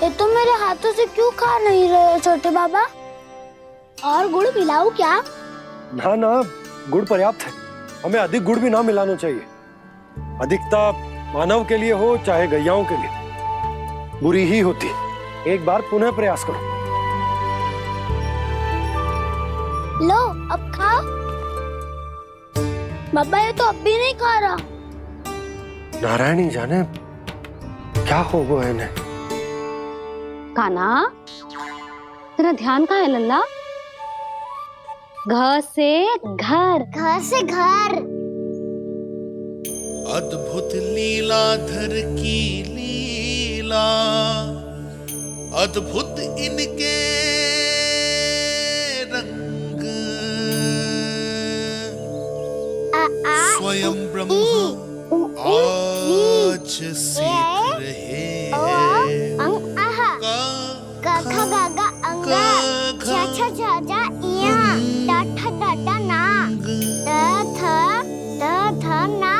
ये तो मेरे हाथों से क्यों खा नहीं रहे हो छोटे बाबा? और गुड़ मिलाऊं क्या? ना ना, गुड़ पर्याप्त है। हमें अधिक गुड़ भी ना मिलाना चाहिए। अधिकता मानव के लिए हो चाहे गैयाओं के लिए बुरी ही होती। एक बार पुनः प्रयास करो। लो अब खाओ। बाबा ये तो अब भी नहीं खा रहा। नारायणी जाने क्या हो गया इन्हें। कान्हा, तेरा ध्यान कहाँ है लल्ला? घ से घर। घर से घर। अद्भुत लीलाधर की लीला, अद्भुत इनके रंग, स्वयं ब्रह्म आज सीख रहे हैं। ग ख ग घ अंग, छ छ झ झ इया, ट ठ ड ड ना, द ध ना,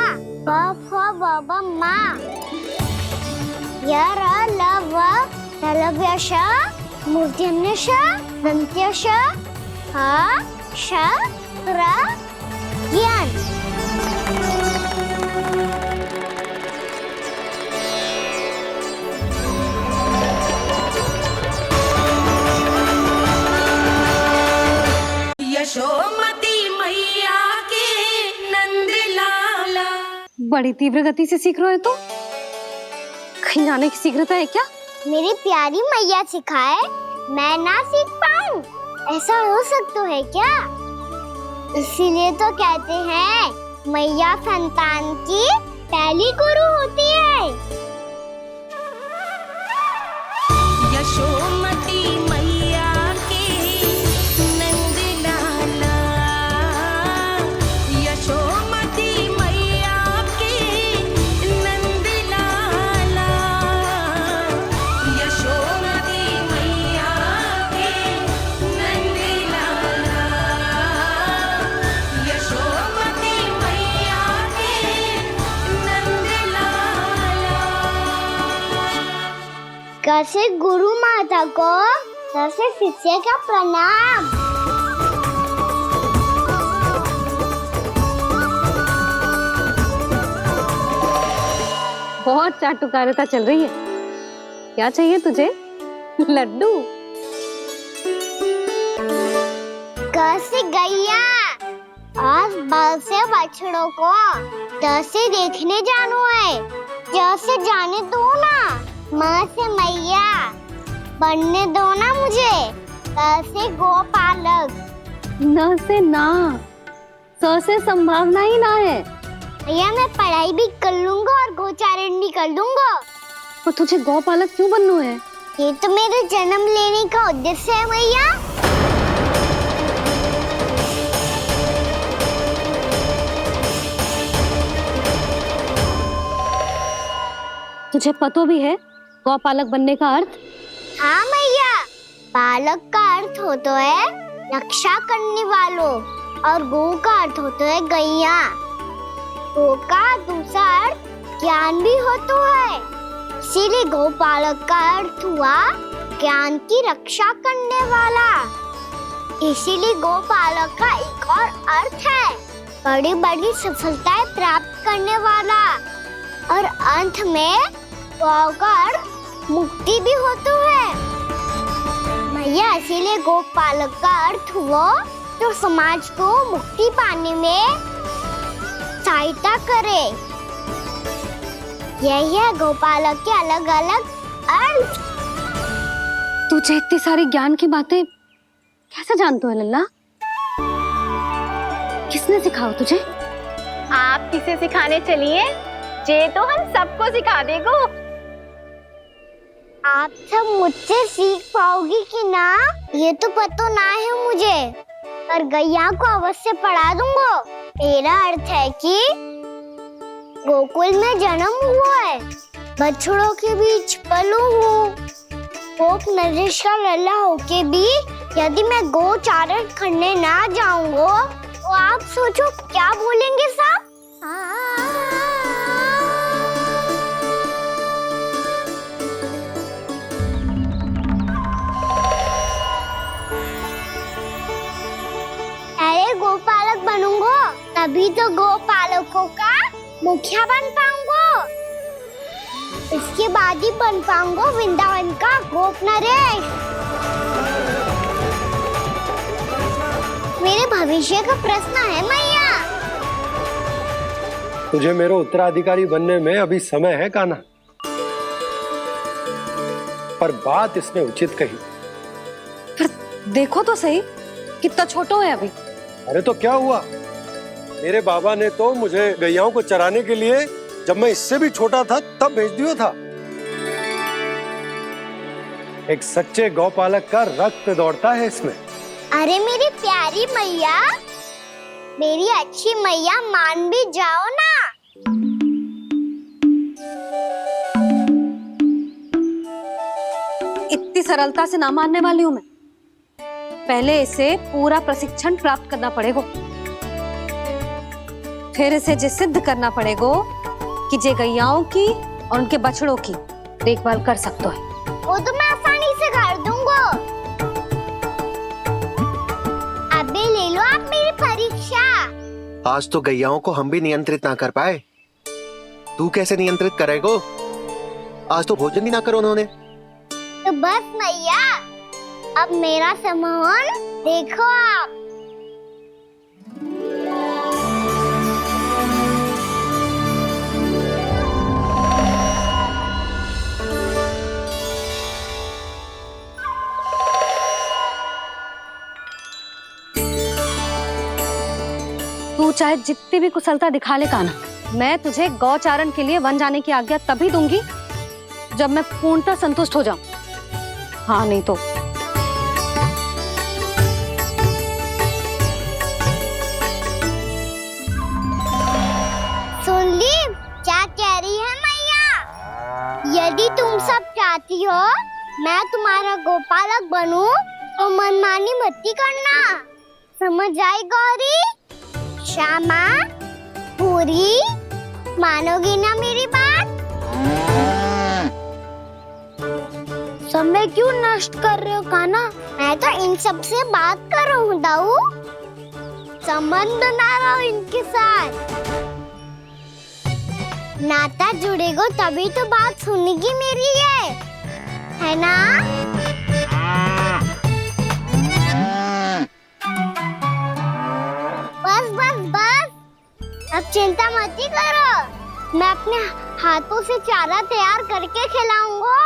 प फ ब ब मा, य र ल व ललव्य श, मूर्धन्य श, दन्त्य श, ह श र ज्ञान। यशोमती मैया के नंद लाला। बड़ी तीव्र गति से सीख रहे हो तो कहीं जाने की शीघ्रता है क्या? मेरी प्यारी मैया सिखाए, मैं ना सीख पाऊं, ऐसा हो सकता है क्या? इसीलिए तो कहते हैं मैया संतान की पहली गुरु होती है। यशोमती मैया के नंद लाला, यशोमती मैया के नंद लाला, यशोमती मैया के नंद लाला, यशोमती मैया के नंद लाला। कैसे गुरु माता को, कैसे शिष्य का प्रणाम। बहुत चाटुकारिता चल रही है। क्या चाहिए तुझे? लड्डू। कैसे गैया और बल से बछड़ों को त से देखने जानो है, जैसे जाने दो ना, माँ से मैया बनने दो ना मुझे, ऐसे गोपालक। न से ना, स से संभावना ही ना है। भैया मैं पढ़ाई भी कर लूंगा और गोचारण भी कर दूंगा। और तुझे गौपालक क्यों बनना है? ये तो मेरे जन्म लेने का उद्देश्य है भैया। तुझे पतो भी है गौपालक बनने का अर्थ? हाँ भैया, पालक का अर्थ होता है रक्षा करने वालों और गौ का अर्थ होता है गैया। गौ का दूसरा अर्थ ज्ञान भी होता है, इसीलिए गोपालक का अर्थ हुआ ज्ञान की रक्षा करने वाला। इसीलिए गोपालक का एक और अर्थ है बड़ी बड़ी सफलताएं प्राप्त करने वाला, और अंत में गौ का अर्थ मुक्ति भी होता है। भैया इसीलिए गोपालक का अर्थ हुआ जो समाज को मुक्ति पाने में सहायता करे। यही है गोपालक के अलग अलग अर्थ। तुझे इतनी सारी ज्ञान की बातें कैसे जानते हो लल्ला? किसने सिखाओ तुझे? आप किसे सिखाने चलिए, जे तो हम सबको सिखा देगो। आप सब मुझसे सीख पाओगी कि ना ये तो पता ना है मुझे, पर गैया को अवश्य पढ़ा दूंगा। मेरा अर्थ है कि गोकुल में जन्म हुआ है, बछड़ों के बीच पलू हूँ, गोप नरेश का लल्ला होके भी यदि मैं गोचारण करने ना जाऊंगा तो आप सोचो क्या बोलेंगे सब? अरे गोपालक बनूंगा तभी तो गोपालकों का मुखिया बन पाऊंगा, इसके बाद ही बन पाऊंगा वृंदावन का गोप नरेश। मेरे भविष्य का प्रश्न है मैया। तुझे मेरा उत्तराधिकारी बनने में अभी समय है कान्हा, पर बात इसने उचित कही। पर देखो तो सही कितना छोटा है अभी। अरे तो क्या हुआ, मेरे बाबा ने तो मुझे गैयाओं को चराने के लिए जब मैं इससे भी छोटा था तब भेज दिया था। एक सच्चे गौपालक का रक्त दौड़ता है इसमें। अरे मेरी प्यारी मैया, मेरी अच्छी मैया, मान भी जाओ ना। इतनी सरलता से ना मानने वाली हूँ मैं। पहले इसे पूरा प्रशिक्षण प्राप्त करना पड़ेगा, फिर इसे जे सिद्ध करना पड़ेगा कि जे गैयाओं की और उनके बछड़ों की देखभाल कर सकते हैं। वो तो मैं आसानी से कर दूंगा। अबे ले लो आप मेरी परीक्षा। आज तो गैयाओं को हम भी नियंत्रित ना कर पाए, तू कैसे नियंत्रित करेगो? आज तो भोजन भी ना करो उन्होंने। तो बस मैया, अब मेरा सम्मान देखो आप। तू चाहे जितनी भी कुशलता दिखा ले कान्हा, मैं तुझे गौचारण के लिए वन जाने की आज्ञा तभी दूंगी जब मैं पूर्णतः संतुष्ट हो जाऊं। हाँ नहीं तो सुन ली क्या कह रही है मैया? यदि तुम सब चाहती हो मैं तुम्हारा गोपालक बनूं तो मनमानी मत करना, समझ आई गौरी? श्यामा, पूरी, मानोगी ना मेरी बात? समय क्यों नष्ट कर रहे हो कान्हा? मैं तो इन सब से बात कर रहा हूँ दाऊ, संबंध बना रहा हूँ इनके साथ। नाता जुड़ेगा तभी तो बात सुनेगी मेरी, है ना? बस बस बस, अब चिंता मत करो, मैं अपने हाथों से चारा तैयार करके खिलाऊंगा।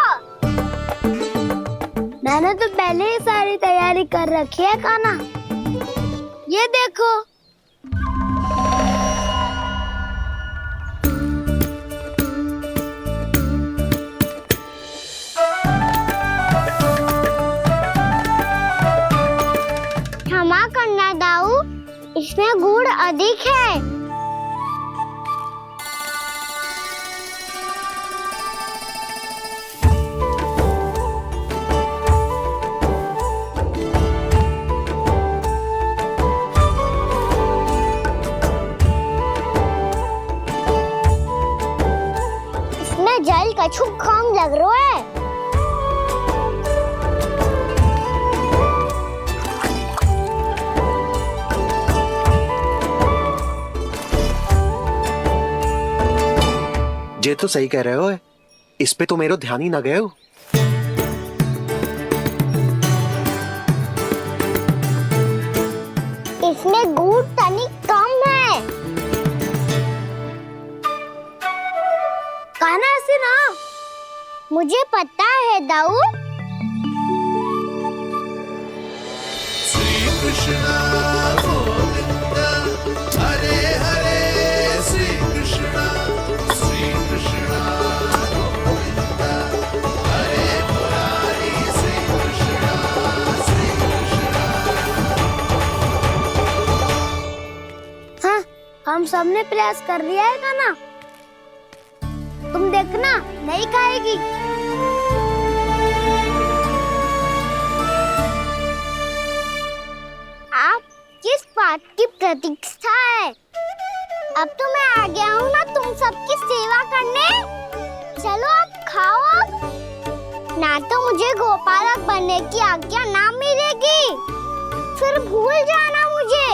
मैंने तो पहले ही सारी तैयारी कर रखी है कान्हा। ये देखो। क्षमा करना दाऊ, इसमें गुड़ अधिक है। इसमें जल कछु कम लग रहा है। ये तो सही कह रहे हो, इस पे तो मेरे ध्यान ही ना गए हो। इसमें गुड़ तनिक कम है। कान्हा ऐसे ना। मुझे पता है दाऊ। श्री कृष्ण गोविंद हरे हरे, श्री कृष्ण गोविंद हरे मुरारी, श्री कृष्ण हाँ, हम सबने प्रयास कर लिया है कान्हा। तुम देखना नहीं खाएगी। आप किस बात की प्रतीक्षा है? अब तो मैं आ गया हूँ ना तुम सबकी सेवा करने। चलो अब खाओ अब। ना तो मुझे गोपालक बनने की आज्ञा ना मिलेगी, फिर भूल जाना मुझे।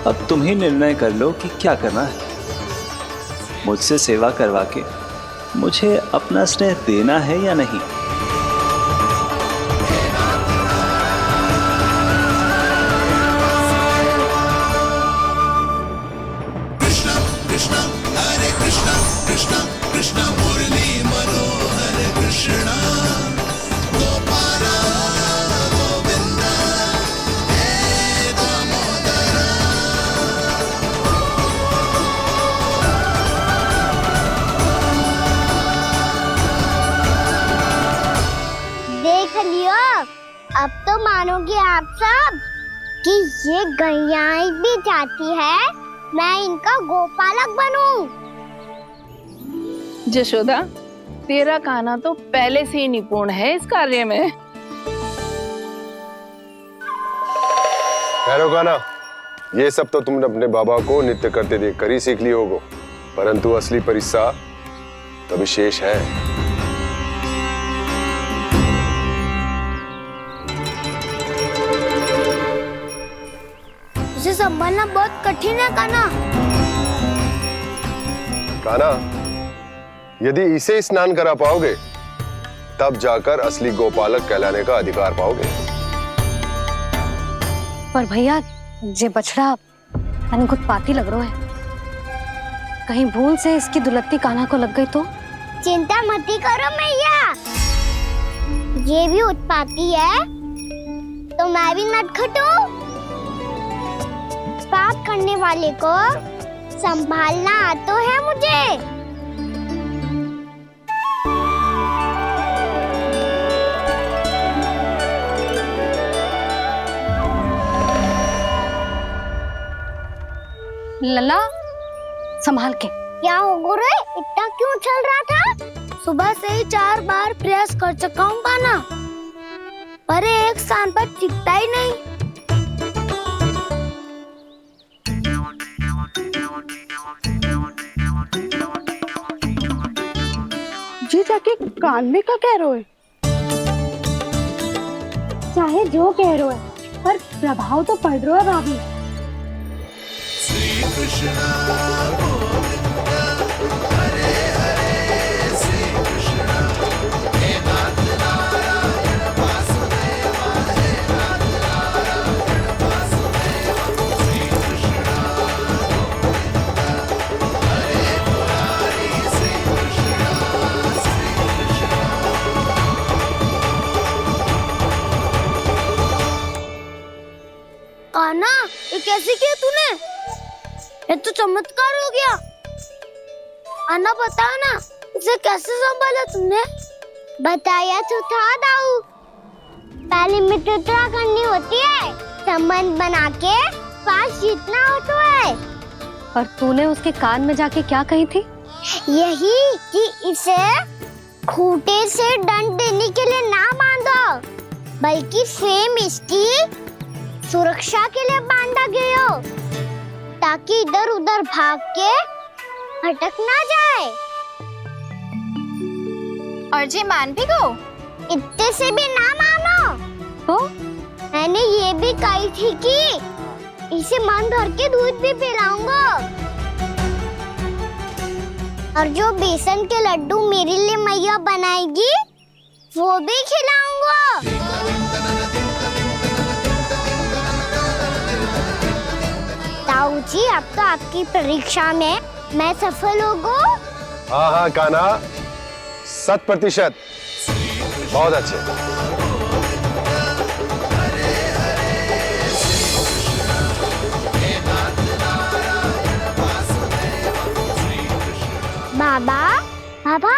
अब तुम ही निर्णय कर लो कि क्या करना है। मुझसे सेवा करवा के मुझे अपना स्नेह देना है या नहीं। कृष्ण कृष्ण हरे कृष्ण कृष्ण कृष्ण मुरली मनोहर कृष्ण गोपाल गोविंद हे दामोदर। देख लियो, अब तो मानोगे आप सब कि ये गैयाएं भी चाहती है मैं इनका गोपालक बनूं। जशोदा, तेरा कान्हा तो पहले से ही निपुण है इस कार्य में। ठहरो कान्हा, ये सब तो तुमने अपने बाबा को नित्य करते देखकर ही सीख ली होगो, परंतु असली परिस्सा तो विशेष है। उसे संभालना बहुत कठिन है कान्हा। कान्हा, यदि इसे स्नान करा पाओगे तब जाकर असली गोपालक कहलाने का अधिकार पाओगे। पर भैया, ये बछड़ा उत्पाती लग रहा है। कहीं भूल से इसकी दुलत्ती कान्हा को लग गई तो? चिंता मत करो मैया, ये भी उत्पाती है तो मैं भी नटखट हूँ। पाप करने वाले को संभालना आता है मुझे। लला, संभाल के। क्या हो गुरु, इतना क्यों चल रहा था? सुबह से ही 4 बार प्रयास कर चुका हूँ कान्हा, पर एक स्थान पर टिकता ही नहीं। जी जाके कान में क्या कह रहे हो? चाहे जो कह रहे हो, पर प्रभाव तो पड़ रहा है भाभी। श्री कृष्ण गोविंद हरे हरे, कान्हा, ये कैसे किया तूने? ये तो चमत्कार हो गया। अन्ना बता ना, इसे कैसे संभाला तुमने? बताया तो था दाऊ। पहले मित्रता करनी होती है, संबंध बना के पास जीतना होता है। और तूने उसके कान में जाके क्या कही थी? यही कि इसे खूंटे से दंड देने के लिए ना बांधो, बल्कि स्वयं इसकी सुरक्षा के लिए बांधा गया हो, ताकि इधर उधर भाग के भटक ना जाए। और जी मान भी गो, इतने से भी ना मानो। तो मैंने ये भी कही थी कि इसे मन भर के दूध भी पिलाऊंगा, और जो बेसन के लड्डू मेरे लिए मैया बनाएगी वो भी खिलाऊंगा। ताऊ जी, अब तो आपकी परीक्षा में मैं सफल होगा। हाँ हाँ कान्हा, 100%। बहुत अच्छे। बाबा, बाबा,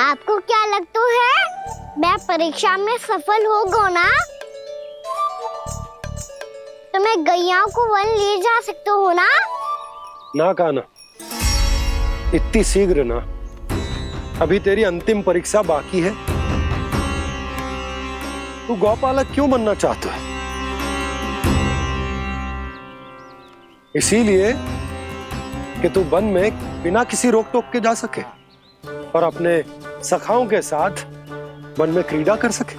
आपको क्या लगता है मैं परीक्षा में सफल होगा ना? तो मैं गैयाओं को वन ले जा सकता हूँ ना? ना कान्हा, इतनी शीघ्र ना। अभी तेरी अंतिम परीक्षा बाकी है। तू गौपालक क्यों बनना चाहता है? इसीलिए कि तू वन में बिना किसी रोक टोक के जा सके और अपने सखाओं के साथ वन में क्रीड़ा कर सके।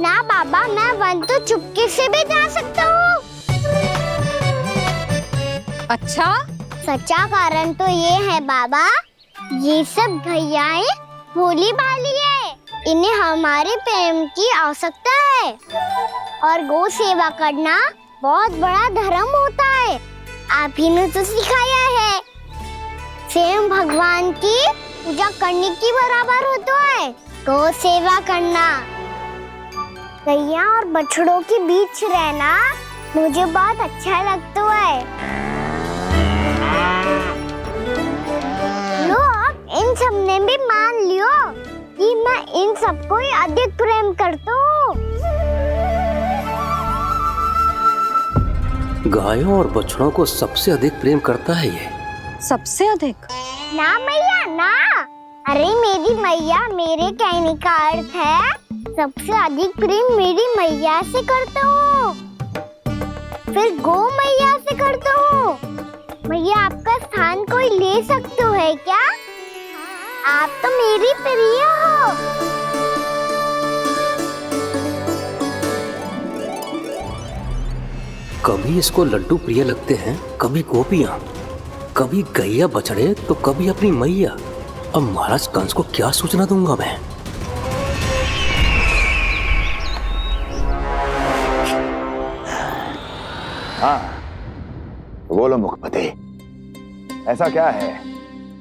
ना बाबा, मैं वन तो चुपके से भी जा सकता हूँ। अच्छा? सच्चा कारण तो ये है बाबा, ये सब गैयाएं भोली भाली है, इन्हें हमारे प्रेम की आवश्यकता है, और गौ सेवा करना बहुत बड़ा धर्म होता है। आप ही ने तो सिखाया है, स्वयं भगवान की पूजा करने की बराबर होता है गौ सेवा करना। गैया और बछड़ों के बीच रहना मुझे बहुत अच्छा लगता है। लो, आप इन सब ने भी मान लियो कि मैं इन सबको ही अधिक प्रेम करता हूँ। गायों और बछड़ों को सबसे अधिक प्रेम करता है ये। सबसे अधिक? ना मैया ना, अरे मेरी मैया, मेरे कहने का अर्थ है सबसे अधिक प्रेम मेरी मैया से करता हूँ, फिर गौ मैया से करता हूँ। मैया, आपका स्थान कोई ले सकते है क्या? आप तो मेरी प्रिय हो। कभी इसको लड्डू प्रिय लगते हैं, कभी गोपियां, कभी गैया बछड़े, तो कभी अपनी मैया। अब महाराज कंस को क्या सूचना दूंगा मैं? हाँ, बोलो मुखपति, ऐसा क्या है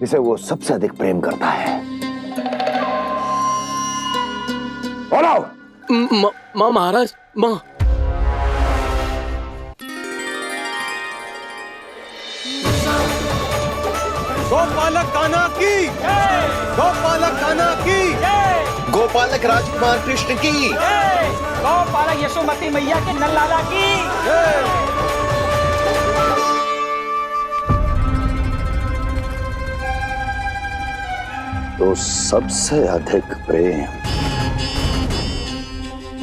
जिसे वो सबसे अधिक प्रेम करता है? बोलो। माँ महाराज, माँ। गोपालक कान्हा की, गोपालक कान्हा की, गोपालक राजकुमार कृष्ण की, गोपालक यशोमती मैया के नललाला की। तो सबसे अधिक प्रेम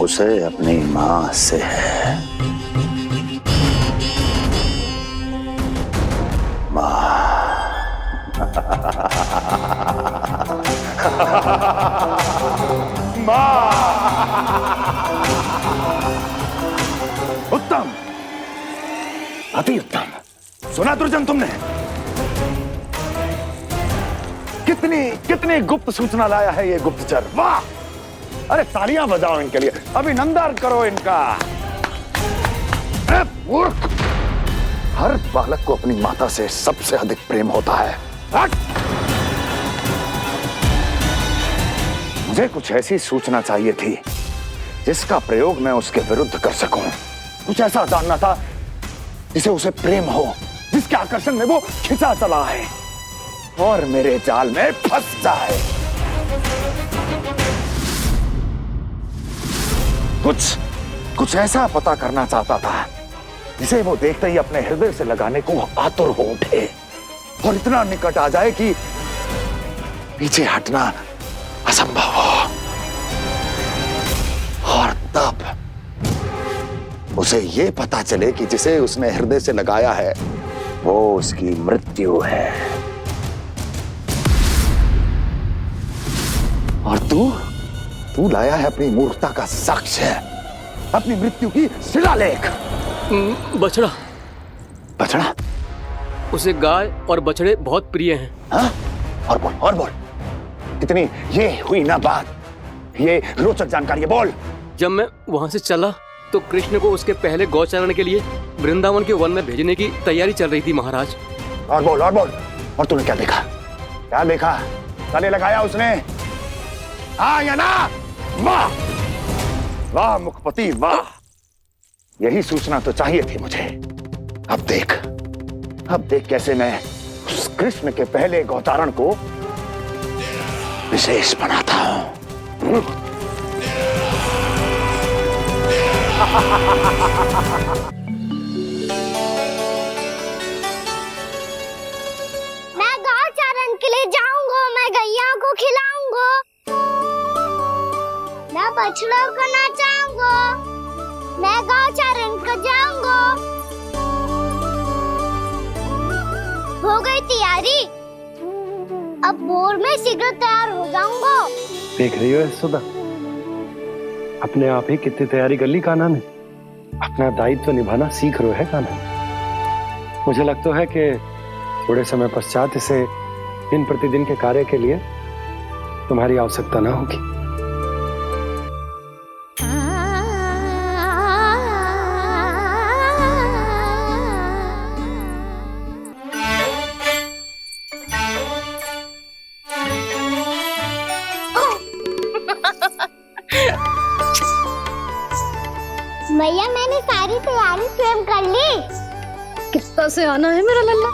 उसे अपनी माँ से है। माँ। उत्तम, अति उत्तम। सुना दुर्जन तुमने? कितनी कितनी गुप्त सूचना लाया है ये गुप्तचर। वाह! अरे तालियां बजाओ इनके लिए, अभिनंदन करो इनका। मूर्ख! हर बालक को अपनी माता से सबसे अधिक प्रेम होता है। हट! मुझे कुछ ऐसी सूचना चाहिए थी जिसका प्रयोग मैं उसके विरुद्ध कर सकूं। कुछ ऐसा जानना था जिसे उसे प्रेम हो, जिसके आकर्षण में वो खिंचा चला है और मेरे जाल में फंस जाए। कुछ ऐसा पता करना चाहता था जिसे वो देखते ही अपने हृदय से लगाने को आतुर हो उठे और इतना निकट आ जाए कि पीछे हटना असंभव हो। और तब उसे ये पता चले कि जिसे उसने हृदय से लगाया है वो उसकी मृत्यु है। और तू लाया है अपनी मूर्खता का साक्ष्य, अपनी मृत्यु की शिलालेख। बछड़ा? उसे गाय और बछड़े बहुत प्रिय हैं। हाँ? और बोल। इतनी ये हुई ना बात, ये रोचक जानकारी है, बोल। जब मैं वहाँ से चला तो कृष्ण को उसके पहले गौचारण के लिए वृंदावन के वन में भेजने की तैयारी चल रही थी महाराज। और बोल। और तूने क्या देखा? गले लगाया उसने? हाँ या ना? वाह मुखपति वाह, यही सूचना तो चाहिए थी मुझे। अब देख कैसे मैं उस कृष्ण के पहले गौचारण को विशेष बनाता हूं। मैं गौचारण के लिए जाऊंगा, मैं गैया को खिलाऊंगा, मैं बछड़ों को नचाऊंगा, मैं गौचारण को जाऊंगा। हो गई तैयारी, अब भोर में शीघ्र तैयार हो जाऊंगा। देख रही हो सुधा, अपने आप ही कितनी तैयारी कर ली कान्हा ने। अपना दायित्व निभाना सीख रहे है कान्हा। मुझे लगता है कि थोड़े समय पश्चात इसे दिन प्रतिदिन के कार्य के लिए तुम्हारी आवश्यकता ना होगी। भैया मैंने सारी तैयारी स्वयं कर ली। कितना से आना है मेरा लल्ला?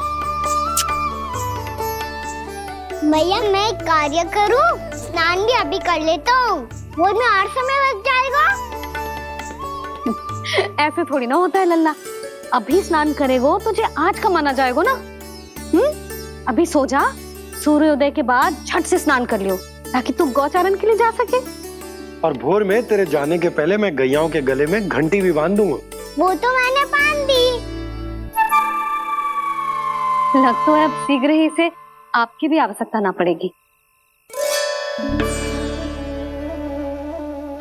भैया मैं एक कार्य करूं, स्नान भी अभी कर लेता हूँ, वो में और समय लग जाएगा। ऐसे थोड़ी ना होता है लल्ला, अभी स्नान करेगो तुझे आज कमाना जाएगो ना। अभी सो जा, सूर्योदय के बाद झट से स्नान कर लियो ताकि तू गौचारण के लिए जा सके। और भोर में तेरे जाने के पहले मैं गैयाओं के गले में घंटी भी बांध दूंगा। वो तो मैंने बांध दी। लग तो है अब शीघ्र ही से आपकी भी आवश्यकता ना पड़ेगी।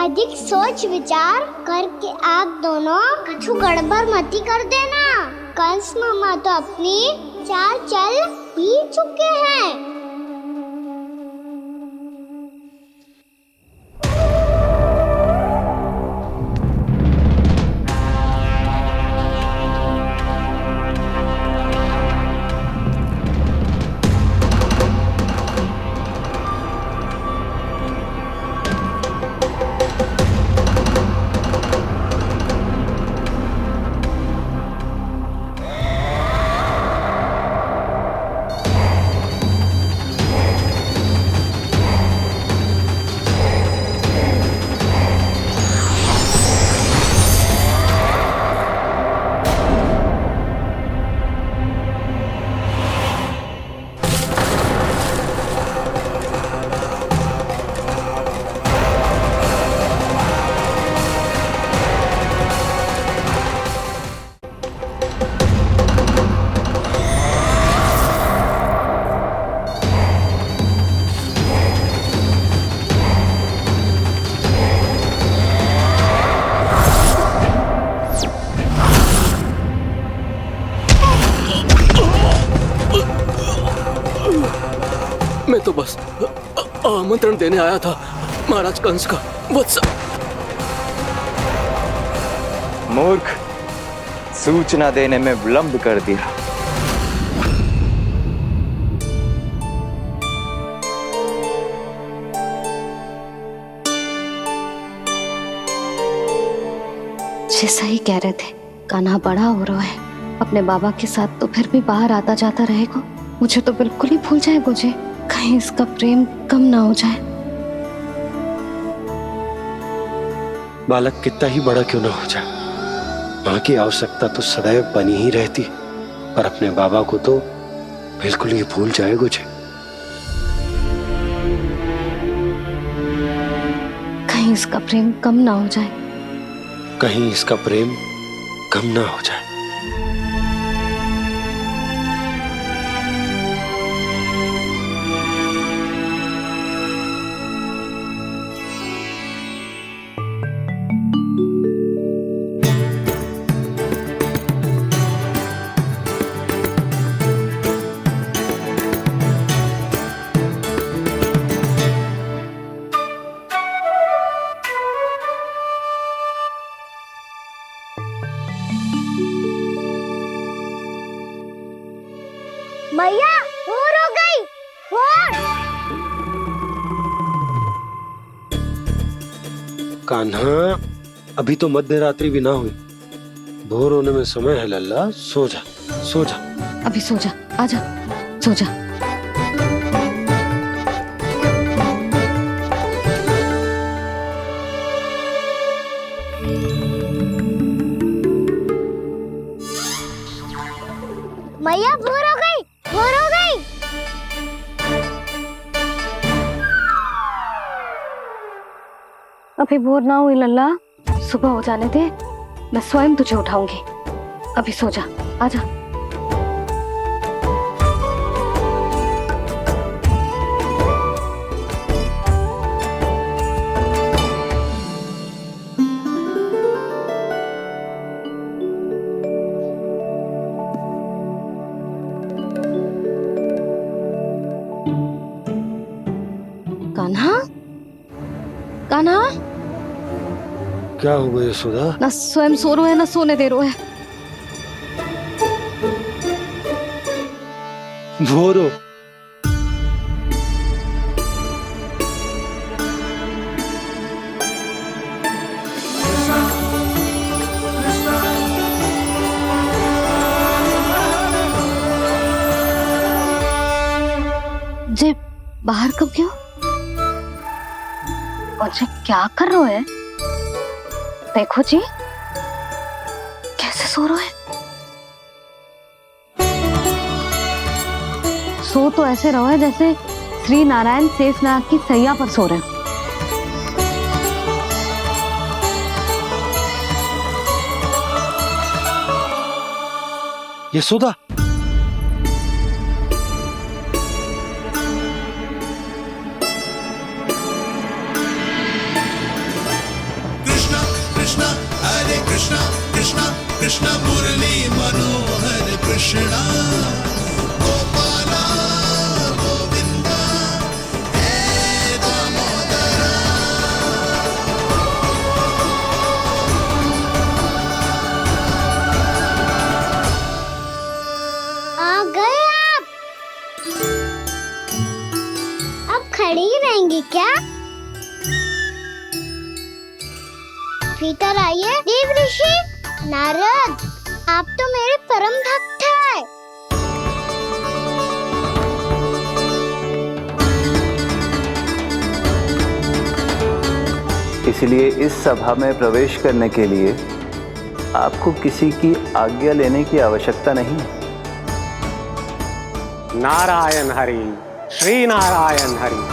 अधिक सोच विचार करके आप दोनों कछु गड़बड़ मती कर देना। कंस मामा तो अपनी चाल चल ही चुके हैं। मैं तो बस आमंत्रण देने आया था महाराज कंस का। वत्स मूर्ख, सूचना देने में विलंब कर दिया। मुझे सही कह रहे थे, कान्हा बड़ा हो रहा है, अपने बाबा के साथ तो फिर भी बाहर आता जाता रहेगा। मुझे तो बिल्कुल ही भूल जाएगा जी, कहीं इसका प्रेम कम ना हो जाए। बालक कितना ही बड़ा क्यों ना हो जाए, माँ की आवश्यकता तो सदैव बनी ही रहती, पर अपने बाबा को तो बिल्कुल ही भूल जाएगा मुझे। कहीं इसका प्रेम कम ना हो जाए, कहीं इसका प्रेम कम ना हो जाए। मैया भोर हो गई, भोर। कान्हा, अभी तो मध्य रात्रि भी ना हुई, भोर होने में समय है लल्ला, सो जा सो जा। अभी सो जा, आजा सो जा। मैया भोर हो गई, भोर हो गई। अभी भोर ना हुई लल्ला, सुबह हो जाने दे, मैं स्वयं तुझे उठाऊंगी। अभी सो जा, आजा। कान्हा, कान्हा, क्या हो गया यशोदा? ना स्वयं सो रहे है ना सोने दे रहे है। भोर हो। जे बाहर कब गयो? और जे क्या कर रहे है? देखो जी, कैसे सो रहे है। सो तो ऐसे रहो है जैसे श्री नारायण शेषनाग की सैया पर सो रहे हैं। यशोदा, कृष्णा कृष्णा हरे कृष्णा कृष्णा कृष्णा मुरली मनोहर कृष्णा गोपाला गोविंदा हे दामोदरा। आ गए आप। अब खड़ी ही रहेंगी क्या? भीतर आइए देव ऋषि। नारद, आप तो मेरे परम भक्त हैं। इसलिए इस सभा में प्रवेश करने के लिए आपको किसी की आज्ञा लेने की आवश्यकता नहीं है। नारायण हरि, श्री नारायण हरि।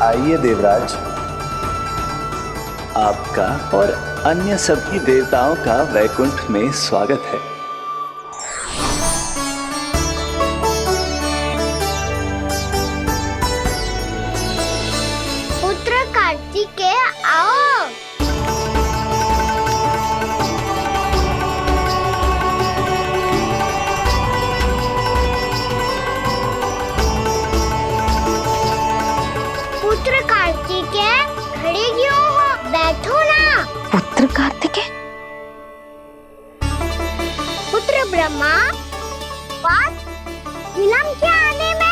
आइए देवराज, आपका और अन्य सभी देवताओं का वैकुंठ में स्वागत है। पुत्र कार्तिकेय आओ। पुत्र कार्तिकेय, खड़े क्यों हो? बैठो ना। पुत्र कार्तिकेय, पुत्र ब्रह्मा, बात विलंब क्या आने में?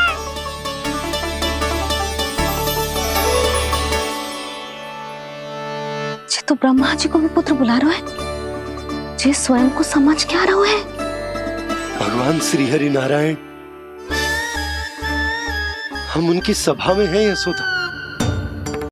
जे तो ब्रह्मा जी को भी पुत्र बुला रहा है, जे स्वयं को समझ क्या रहा है। भगवान श्री हरि नारायण, हम उनकी सभा में हैं यशोदा।